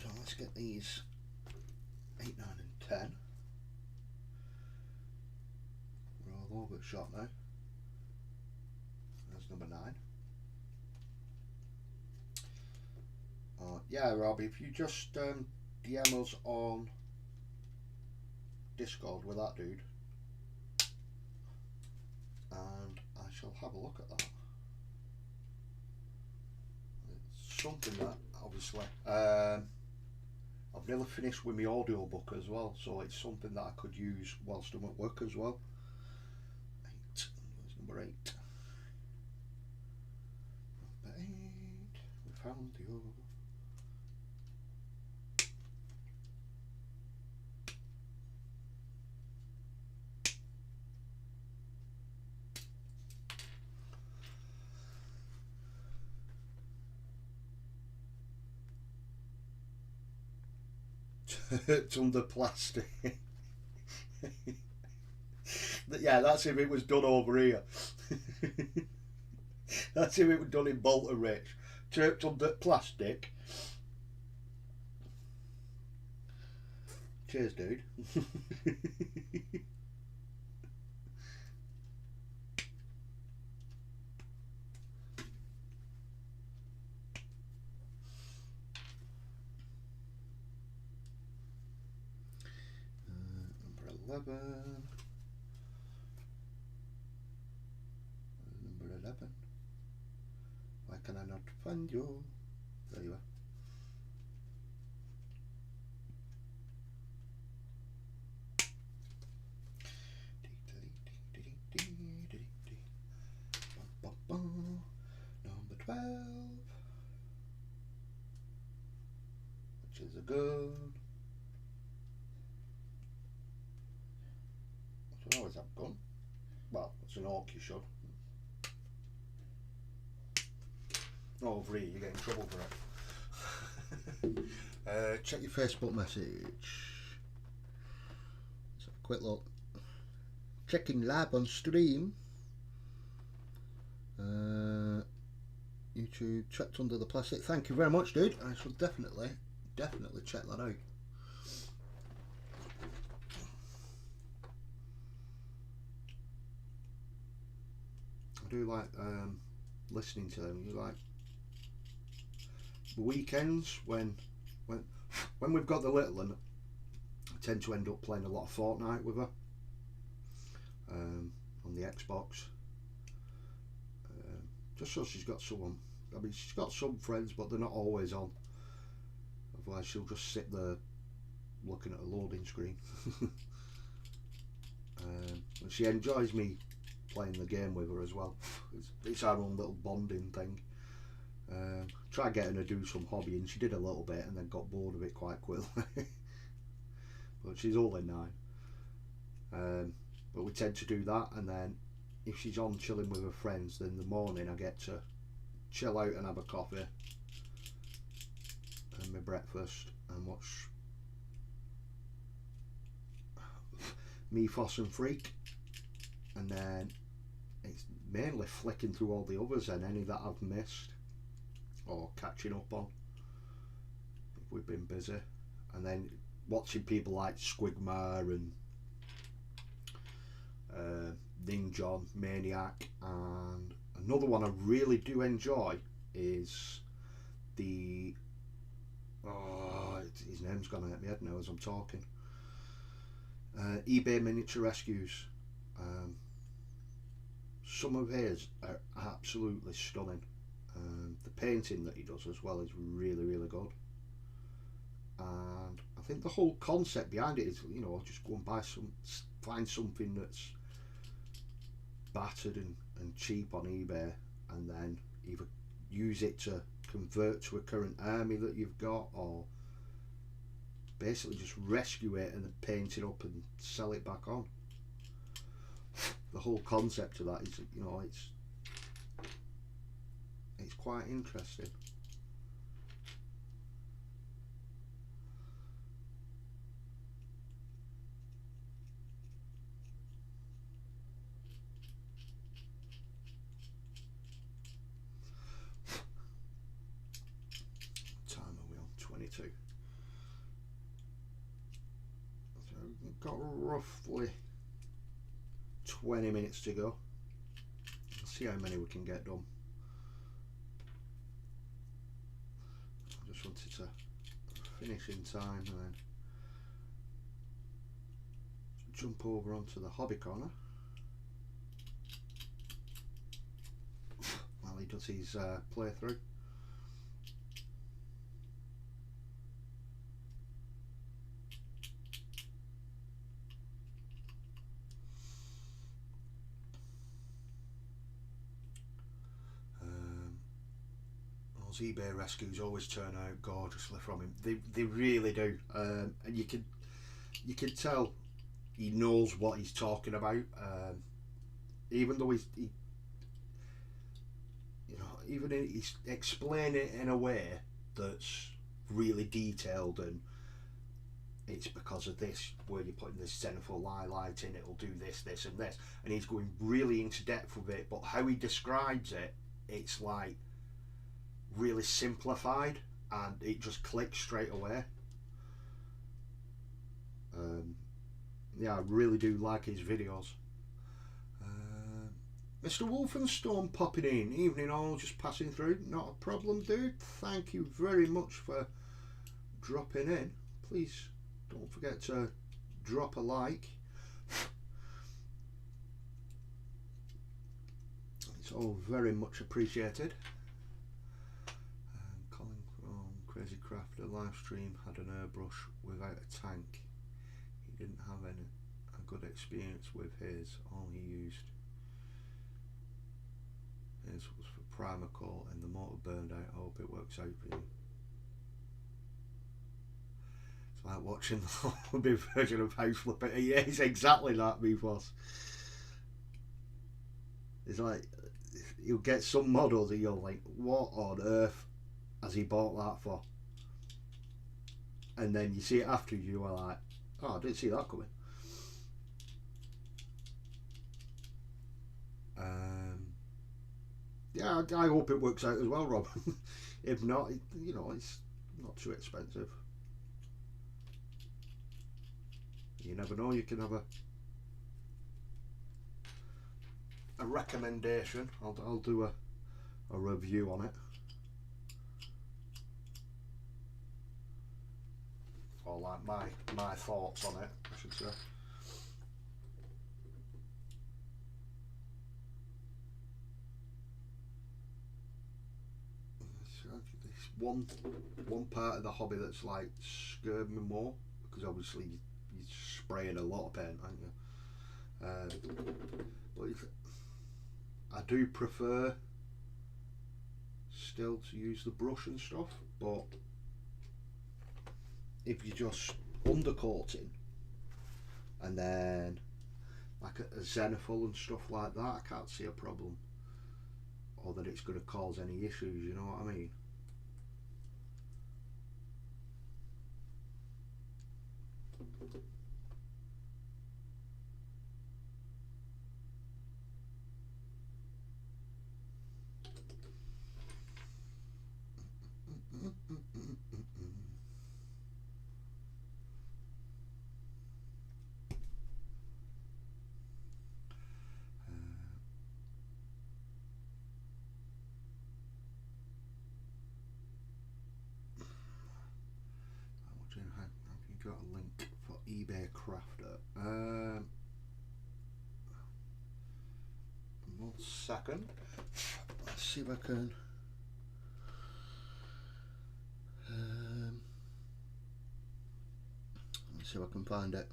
So let's get these 8, 9 and 10. We're all over the shot now. That's number 9. Yeah, Rob, if you just DM us on Discord with that, dude, and I shall have a look at that. It's something that obviously I've nearly finished with my audiobook as well, so it's something that I could use whilst I'm at work as well. 8, there's number 8. Number 8, we found you. It's under plastic. Yeah, that's if it was done over here. That's if it was done in Bolton Rich. Church under plastic. Cheers, dude. Number 11. Number 11. Why can I not find you? There you are. Number 12, which is a gun. I should always have a gun. Well, it's an orc, you should. Not over here, you get in trouble for it. Check your Facebook message. Let's have a quick look. Checking live on stream. YouTube checked under the plastic. Thank you very much, dude. I shall definitely check that out. I do like listening to them. You like weekends when we've got the little one, I tend to end up playing a lot of Fortnite with her on the Xbox. Just so she's got someone. I mean, she's got some friends, but they're not always on. Otherwise, she'll just sit there looking at a loading screen. And she enjoys me playing the game with her as well. It's our own little bonding thing. Tried getting her to do some hobby, and she did a little bit, and then got bored of it quite quickly. But she's only 9. But we tend to do that, and then if she's on chilling with her friends, then in the morning I get to chill out and have a coffee and my breakfast and watch Me, Foss and Freak, and then it's mainly flicking through all the others and any that I've missed or catching up on if we've been busy, and then watching people like Squigma and Ninjon, Maniac, and another one I really do enjoy is the his name's gone out of my head now as I'm talking. eBay Miniature Rescues. Some of his are absolutely stunning. The painting that he does as well is really good, and I think the whole concept behind it is, you know, just go and find something that's battered and cheap on eBay, and then either use it to convert to a current army that you've got, or basically just rescue it and then paint it up and sell it back on. The whole concept of that is, you know, it's quite interesting. Time are we on? 22. So we've got roughly 20 minutes to go. Let's see how many we can get done. I just wanted to finish in time and then jump over onto the hobby corner while he does his playthrough. Those eBay rescues always turn out gorgeously from him. They really do, and you can tell he knows what he's talking about. Even though he's explaining it in a way that's really detailed, and it's because of this, where you're putting this centerfold highlight in, it'll do this, this and this, and he's going really into depth with it, but how he describes it, it's like really simplified and it just clicks straight away. Yeah, I really do like his videos. Mr. Wolfenstone popping in. Evening all, just passing through. Not a problem, dude. Thank you very much for dropping in. Please don't forget to drop a like. It's all very much appreciated. Colin from Crazy Crafter live stream had an airbrush without a tank. He didn't have a good experience with his. All he used was for primer coat and the motor burned out. I hope it works out for you. It's like watching the hobby version of House Flipper. Yeah, it's exactly that, Meefos. It's like you'll get some models that you're like, what on earth has he bought that for? And then you see it after, you are like, oh, I didn't see that coming. Yeah, I hope it works out as well, Rob. If not, you know, it's not too expensive. You never know, you can have a recommendation. I'll do a review on it. Or like my thoughts on it, I should say. One part of the hobby that's like scared me more, because obviously you're spraying a lot of paint, aren't you? But I do prefer still to use the brush and stuff, but if you just undercoating and then like a zenithal and stuff like that, I can't see a problem, or that it's going to cause any issues, you know what I mean? Have you got a link for eBay Crafter? 1 second. Let's see if I can. Let's see if I can find it.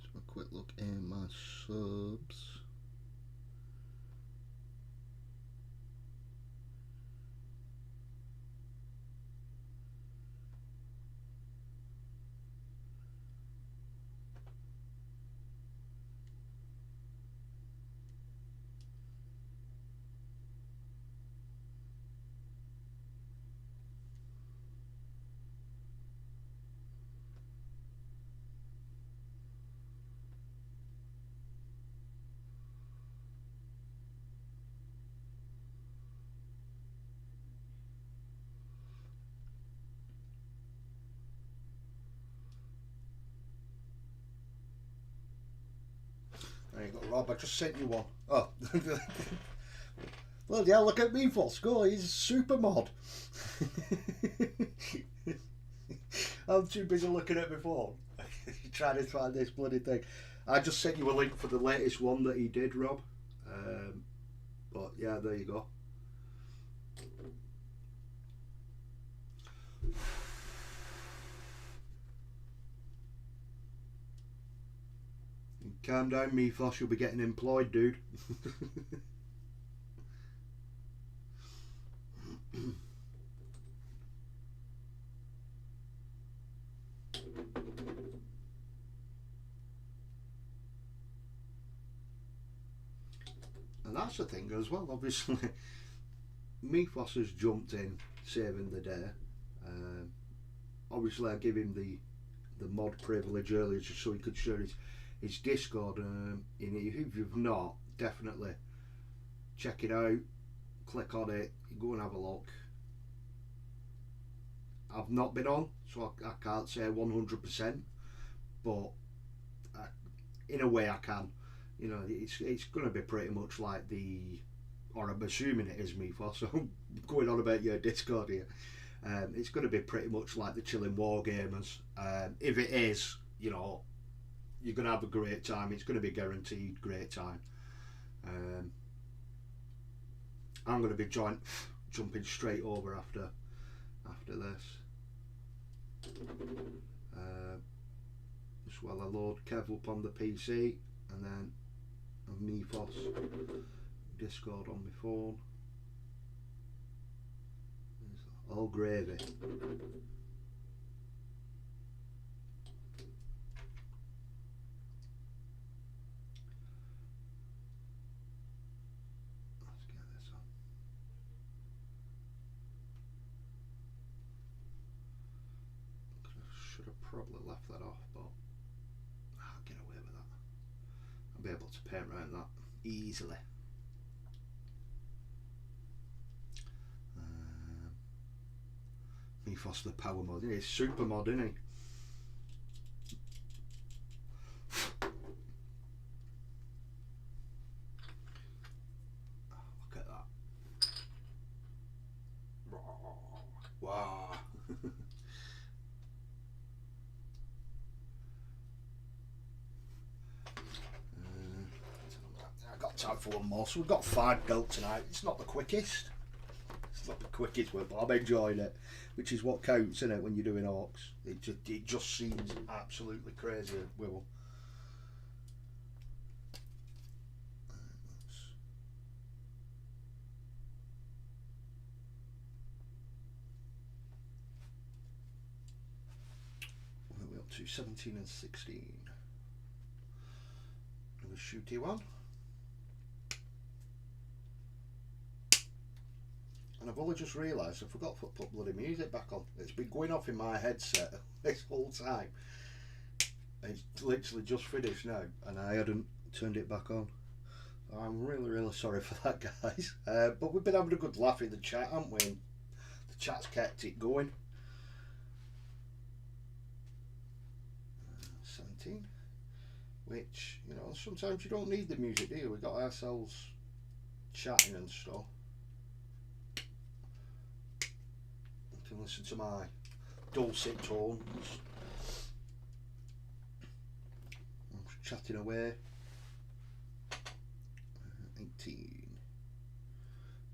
Just a quick look in my subs. There you go, Rob. I just sent you one. Oh. Well, yeah, look at me for school. He's a super mod. I'm too busy looking at my phone. Trying to find this bloody thing. I just sent you a link for the latest one that he did, Rob. But yeah, there you go. Calm down, Mythos. You'll be getting employed, dude. And that's the thing as well, obviously. Mythos has jumped in, saving the day. Obviously, I give him the mod privilege earlier just so he could share his Discord. If you've not, definitely check it out. Click on it, go and have a look. I've not been on, so I can't say 100%, but in a way I can. You know, it's going to be pretty much like or I'm assuming it is Mythos, so I'm going on about your Discord here. It's going to be pretty much like the Chilling Wargamers. If it is, you know, you're going to have a great time. It's going to be guaranteed great time. I'm going to be jumping straight over after this. Just while I load Kev up on the PC, and then a Mythos Discord on my phone. All gravy. Let's get this on. Should have probably left that off, but able to paint around that easily. Me Foster power mod. He's super mod, isn't he? Look at that. Wow. I got time for one more, so we've got 5 built tonight. It's not the quickest. It's not the quickest work, but I'm enjoying it, which is what counts, isn't it, when you're doing orcs. It just seems absolutely crazy, Will. What are we up to? 17 and 16. Another shooty one. And I've only just realised I forgot to put bloody music back on. It's been going off in my headset this whole time. It's literally just finished now and I hadn't turned it back on. I'm really sorry for that, guys. But we've been having a good laugh in the chat, haven't we? And the chat's kept it going. 17. Which, you know, sometimes you don't need the music, do you? We got ourselves chatting and stuff. Listen to my dulcet tones. I'm chatting away. 18.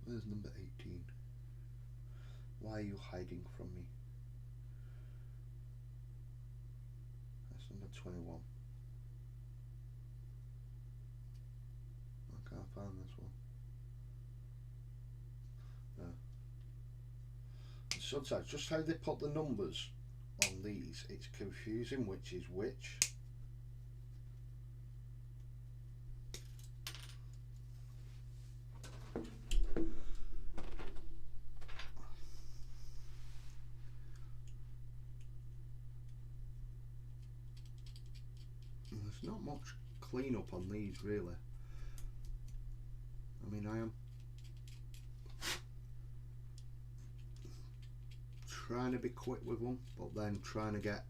Where's number 18? Why are you hiding from me? That's number 21. I can't find this one. Sometimes just how they put the numbers on these, it's confusing which is which. And there's not much clean up on these really. I mean, I am trying to be quick with them, but then trying to get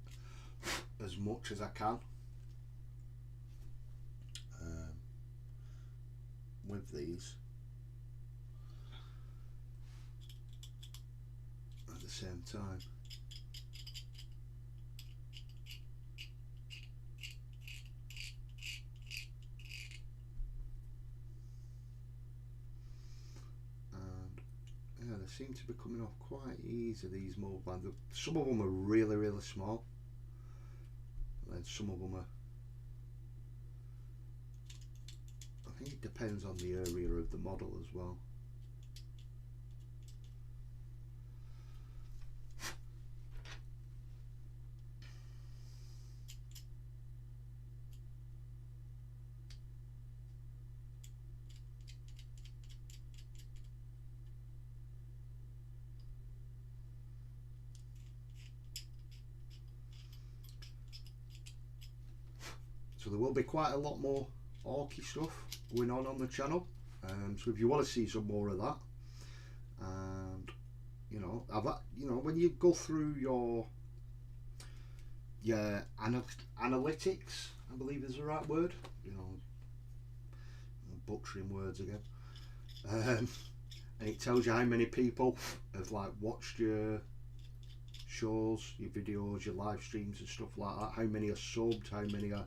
as much as I can with these at the same time. Yeah, they seem to be coming off quite easy, these mold bands. Some of them are really small, and then some of them are, I think it depends on the area of the model as well. So there will be quite a lot more orky stuff going on the channel. So if you want to see some more of that, and you know, when you go through your analytics, I believe is the right word. You know, I'm butchering words again. And it tells you how many people have like watched your shows, your videos, your live streams and stuff like that. How many are subbed? How many are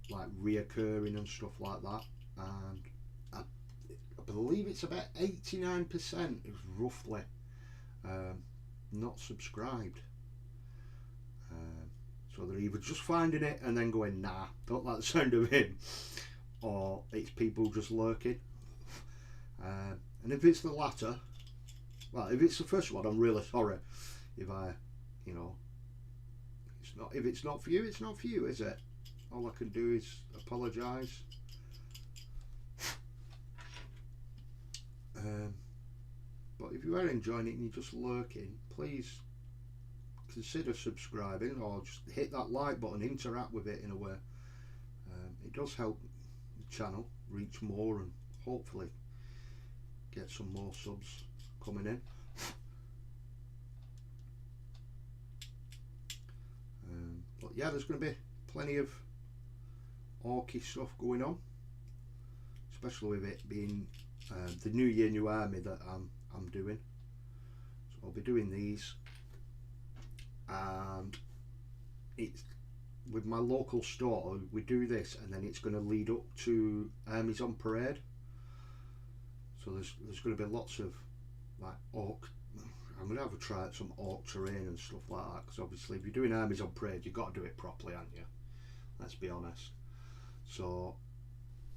like reoccurring and stuff like that, and I believe it's about 89% is roughly not subscribed. So they're either just finding it and then going, nah, don't like the sound of him, or it's people just lurking. And if it's the latter, well, if it's the first one, I'm really sorry. If I, you know, it's not. If it's not for you, it's not for you, is it? All I can do is apologise. But if you are enjoying it and you're just lurking, please consider subscribing or just hit that like button, interact with it in a way. It does help channel reach more and hopefully get some more subs coming in. But yeah, there's going to be plenty of orky stuff going on, especially with it being the New Year New Army that I'm doing. So I'll be doing these, and it's with my local store. We do this, and then it's going to lead up to Armies on Parade. So there's going to be lots of like orc. I'm going to have a try at some orc terrain and stuff like that, because obviously if you're doing Armies on Parade, you've got to do it properly, haven't you? Let's be honest. So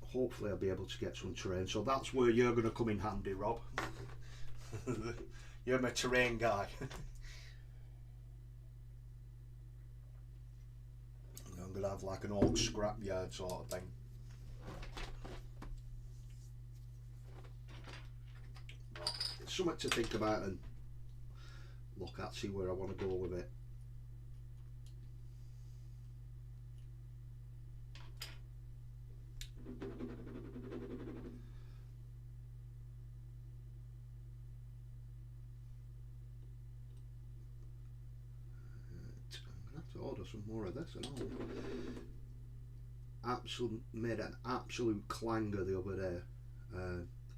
hopefully I'll be able to get some terrain. So that's where you're going to come in handy, Rob. You're my terrain guy. I'm going to have like an orc scrapyard sort of thing. But it's something to think about and look at, see where I want to go with it. Order some more of this and all. Made an absolute clanger the other day.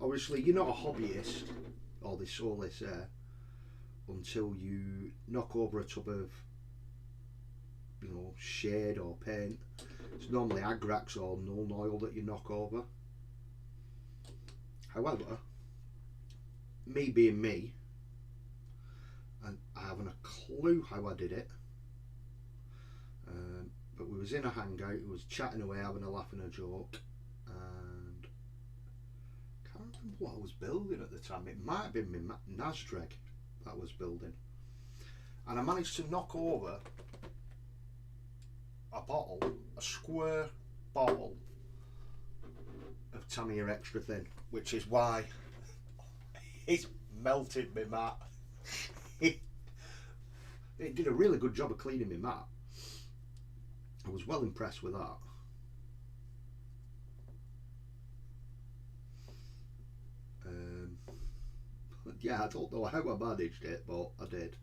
Obviously you're not a hobbyist, or all this until you knock over a tub of, you know, shade or paint. It's normally Agrax or Null Oil that you knock over. However, me being me, and I haven't a clue how I did it, but we was in a hangout, we was chatting away, having a laugh and a joke, and I can't remember what I was building at the time. It might have been my Nasdreg that I was building, and I managed to knock over a bottle, a square bottle of Tamiya Extra Thin, which is why it's melted my mat. It did a really good job of cleaning my mat. I was well impressed with that. Yeah, I don't know how I managed it, but I did.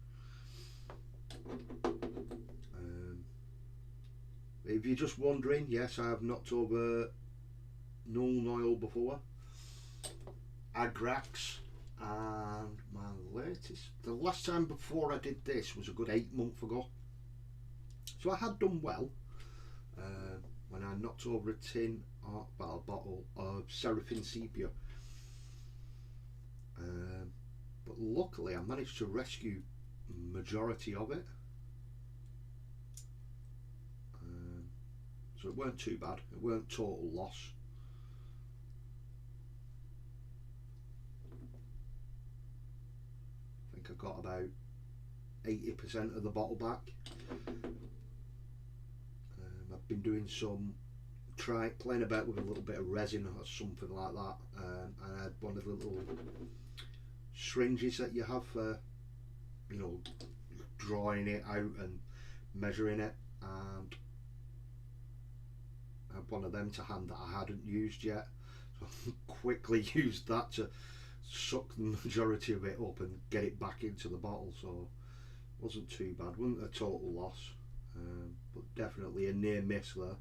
If you're just wondering, yes, I have knocked over Null Oil before, Agrax, and my latest, the last time before I did this was a good 8 months ago. So I had done well when I knocked over a tin, or well, a bottle of Seraphim Sepia. But luckily I managed to rescue majority of it. So it weren't too bad, it weren't total loss. I think I got about 80% of the bottle back. I've been doing some playing about with a little bit of resin or something like that, and I had one of the little syringes that you have for, you know, drawing it out and measuring it, and I had one of them to hand that I hadn't used yet, so I quickly used that to suck the majority of it up and get it back into the bottle. So it wasn't too bad, wasn't a total loss, but definitely a near miss there.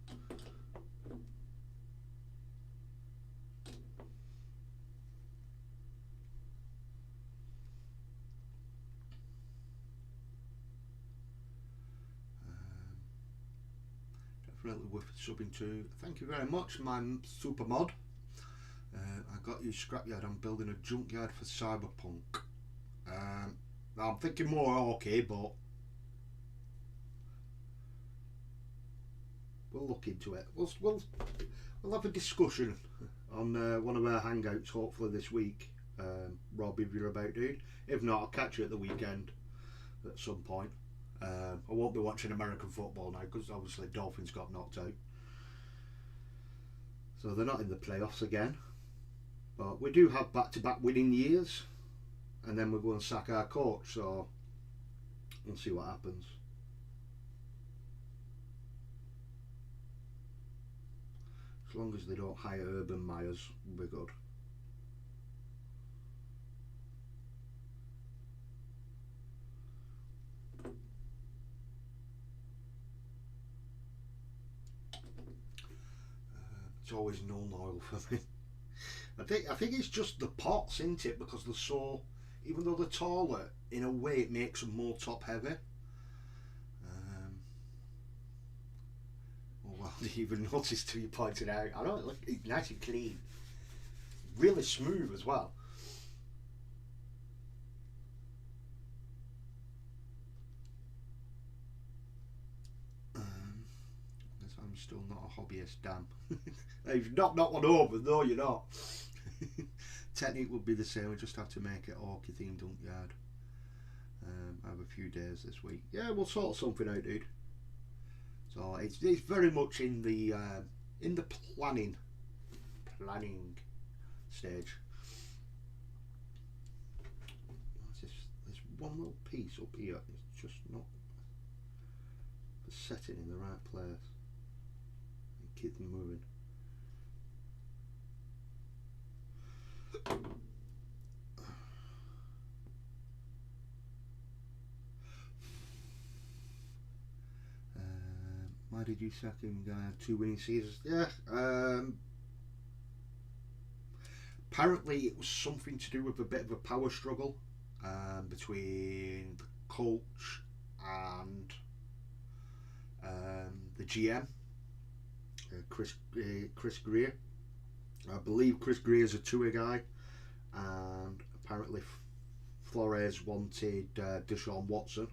Definitely worth subbing to. Thank you very much, my super mod. I got you scrapyard. I'm building a junkyard for Cyberpunk. Now I'm thinking more okay, but we'll look into it. We'll have a discussion on one of our hangouts hopefully this week. Rob, if you're about, dude. If not, I'll catch you at the weekend at some point. I won't be watching American football now because obviously Dolphins got knocked out, so they're not in the playoffs again. But we do have back-to-back winning years, and then we're going to sack our coach, so we'll see what happens. As long as they don't hire Urban Myers, we're good. It's always null oil for me. I think it's just the pots, isn't it? Because they're so, even though they're taller, in a way it makes them more top heavy. Oh well, I didn't even notice till you pointed out. I know it's nice and clean, really smooth as well. I'm still not a hobbyist, damn. You've not knocked one over, no, you're not. Technique would be the same, we just have to make it Orky themed Dunkyard. I have a few days this week. Yeah, we'll sort something out, dude. So it's very much in the planning stage. There's one little piece up here, it's just not setting in the right place. Keep them moving. Why did you sack him? 2 winning seasons. Yeah. Apparently, it was something to do with a bit of a power struggle between the coach and the GM. Chris Greer. I believe Chris Greer is a tour guy, and apparently Flores wanted Deshaun Watson,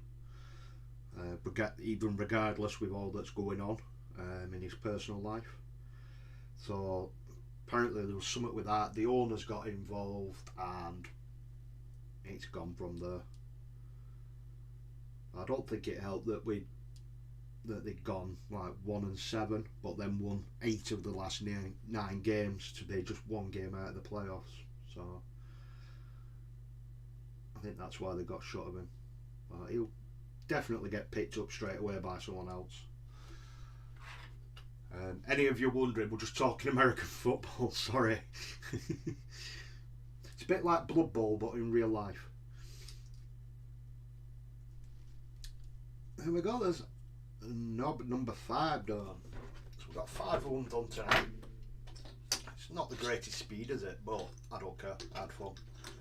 even regardless with all that's going on in his personal life. So apparently there was something with that. The owners got involved, and it's gone from there. I don't think it helped that they'd gone like 1-7, but then won 8 of the last 9 games to be just 1 game out of the playoffs. So I think that's why they got shot of him. He'll definitely get picked up straight away by someone else. Any of you wondering, we're just talking American football, sorry. It's a bit like Blood Bowl, but in real life. Here we go, there's knob number 5 done. So we've got 5 of them done tonight. It's not the greatest speed, is it? But I don't care, I had fun.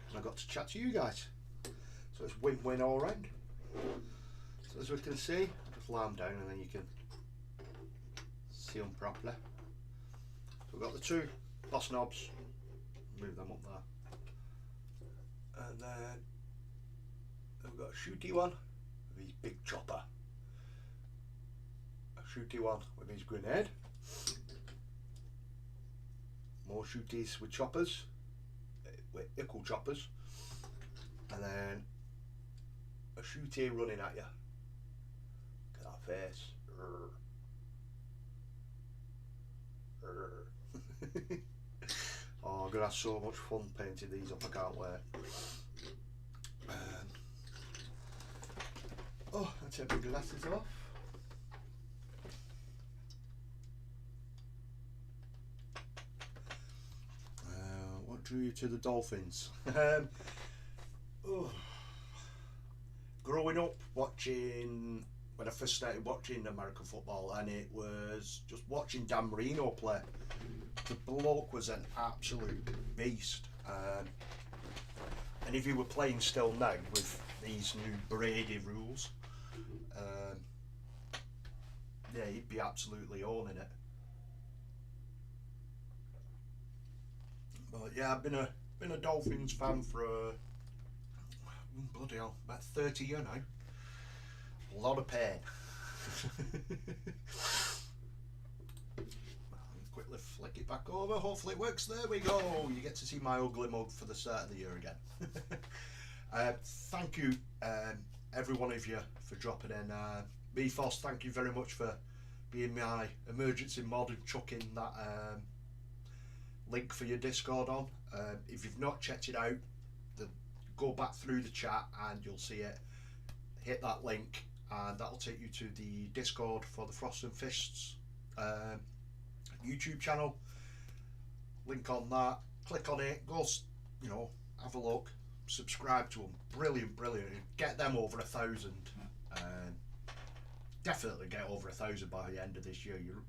And I got to chat to you guys. So it's win-win all round. So as we can see, I'll just lie them down and then you can see them properly. So we've got the 2 boss knobs, move them up there. And then we've got a shooty one with his big chopper. Shooty one with his grenade. More shooties with choppers, with equal choppers, and then a shooty running at you. Look at that face. Oh, I'm gonna have so much fun painting these up, I can't wait. Oh, I'll take my glasses off. What drew you to the Dolphins? Growing up watching, when I first started watching American football, and it was just watching Dan Marino play. The bloke was an absolute beast. And if he were playing still now with these new Brady rules, yeah, he'd be absolutely owning it. But yeah, I've been a Dolphins fan for bloody hell, about 30 years now. A lot of pain. Quickly flick it back over. Hopefully it works. There we go. You get to see my ugly mug for the start of the year again. Thank you, every one of you, for dropping in. BFOS, thank you very much for being my emergency mod and chucking that link for your Discord on. If you've not checked it out, go back through the chat and you'll see it. Hit that link and that'll take you to the Discord for the Frost and Fists YouTube channel. Link on that. Click on it. Go, you know, have a look. Subscribe to them. Brilliant, brilliant. Get them over 1,000. Definitely get over 1,000 by the end of this year. You're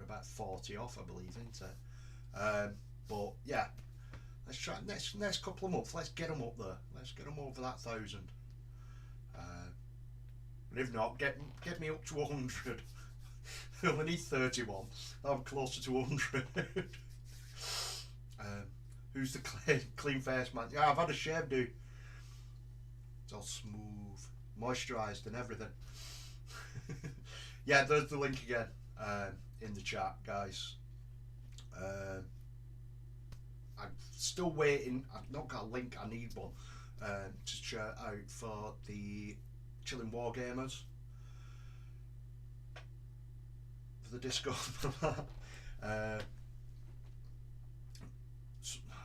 about 40 off, I believe, isn't it? But yeah, let's try next couple of months. Let's get them up there. Let's get them over that 1,000. And if not, get me up to 100. I only need 31. I'm closer to 100. Who's the clean face man? Yeah, I've had a shave, dude. It's all smooth, moisturised and everything. Yeah, there's the link again in the chat, guys. I'm still waiting. I've not got a link. I need one to share out for the Chilling Wargamers for the Discord.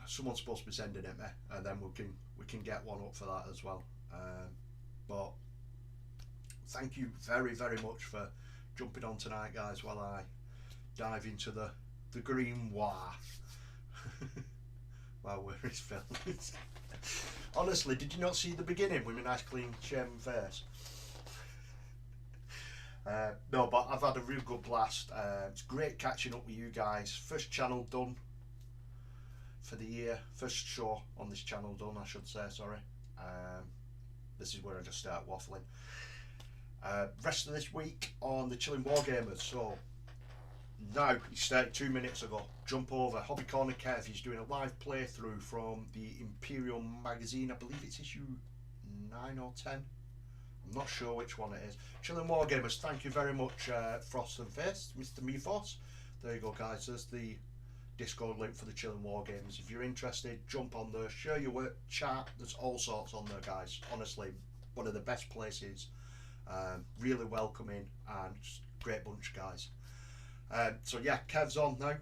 Someone's supposed to be sending it me, and then we can get one up for that as well. But thank you very, very much for jumping on tonight, guys, while I dive into the green war. Wow, where is Phil? Honestly, did you not see the beginning with my nice clean shaven face? No, but I've had a real good blast. It's great catching up with you guys. First channel done for the year. First show on this channel done, I should say, sorry. This is where I just start waffling. Rest of this week on the Chilling Wargamers. So now, he started 2 minutes ago. Jump over. Hobby Corner Kev, he's doing a live playthrough from the Imperial magazine. I believe it's issue 9 or 10. I'm not sure which one it is. Chilling Wargamers, thank you very much, Frost and Face, Mr. Mefos. There you go, guys. There's the Discord link for the Chilling Wargamers. If you're interested, jump on there, share your work, chat. There's all sorts on there, guys. Honestly, one of the best places. Really welcoming and just great bunch of guys. So yeah, Kev's on now.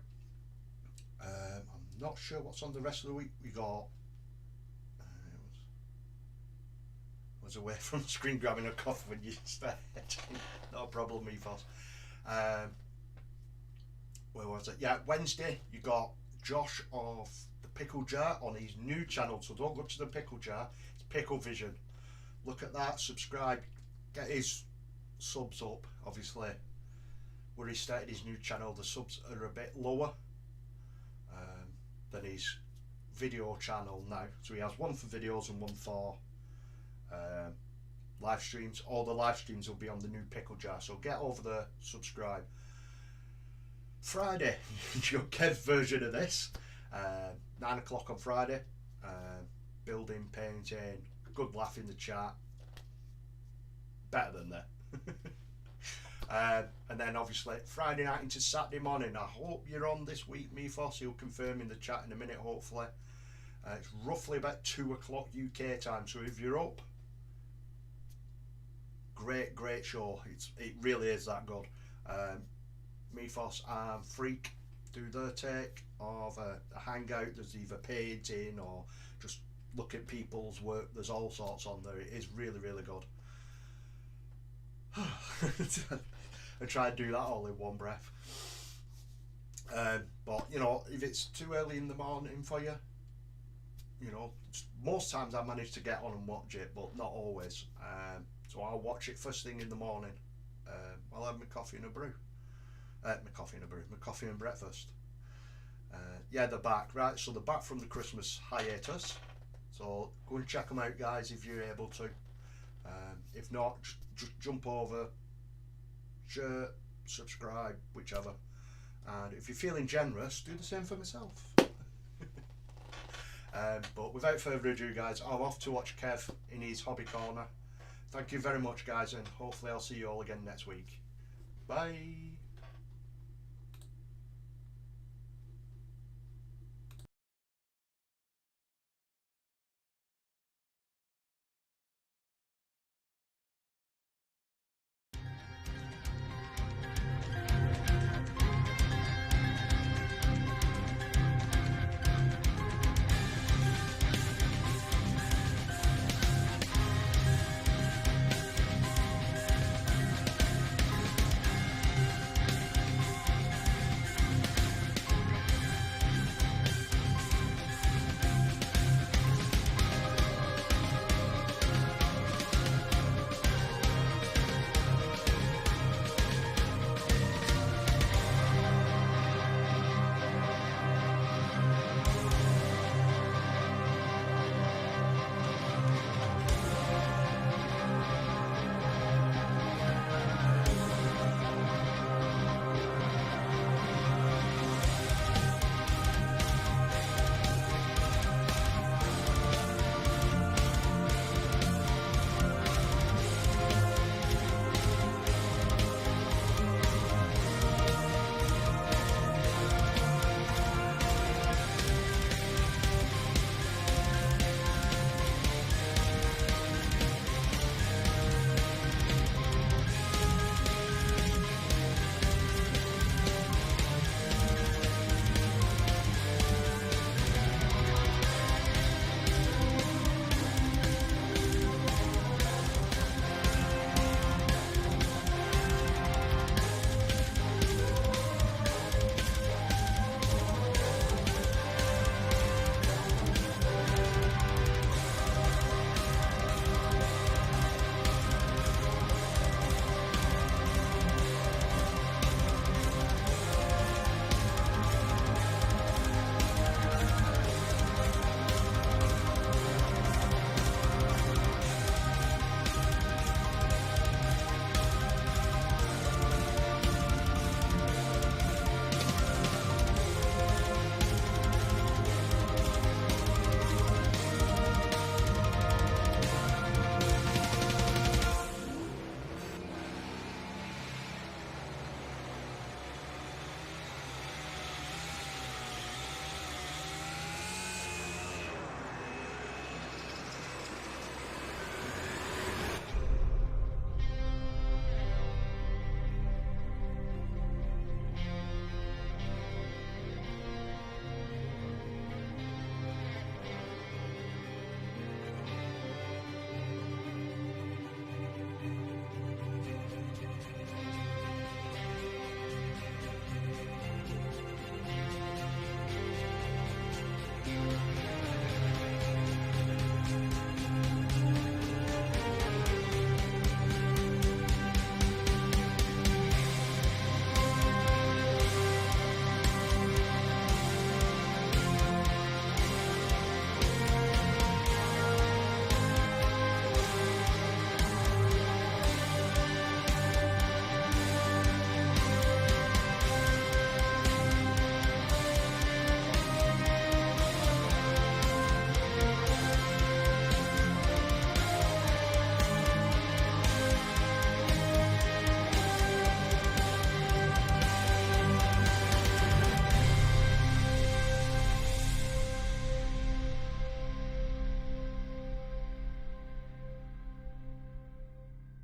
I'm not sure what's on the rest of the week. We got was away from the screen grabbing a cough when you started. No problem, Ethos. Where was it? Yeah, Wednesday you got Josh of the Pickle Jar on his new channel. So don't go to the Pickle Jar. It's Pickle Vision. Look at that. Subscribe. Get his subs up. Obviously, where he started his new channel, the subs are a bit lower than his video channel now. So he has one for videos and one for live streams. All the live streams will be on the new Pickle Jar. So get over there, subscribe. Friday, your Kev version of this. 9 o'clock on Friday. Building, painting, good laugh in the chat. Better than that. And then obviously Friday night into Saturday morning. I hope you're on this week, Mefos. He'll confirm in the chat in a minute, hopefully. It's roughly about 2 o'clock UK time, so if you're up, great show. It really is that good. Mefos and Freak do their take of a hangout. There's either painting or just look at people's work. There's all sorts on there. It is really, really good. I try to do that all in one breath. But you know, if it's too early in the morning for you, you know, most times I manage to get on and watch it, but not always. So I'll watch it first thing in the morning. I'll have my coffee and a brew. My coffee and breakfast. Yeah, they're back, right? So they're back from the Christmas hiatus. So go and check them out, guys, if you're able to. If not, just jump over, share, subscribe, whichever. And if you're feeling generous, do the same for myself. But without further ado, guys, I'm off to watch Kev in his hobby corner. Thank you very much, guys, and hopefully I'll see you all again next week. Bye.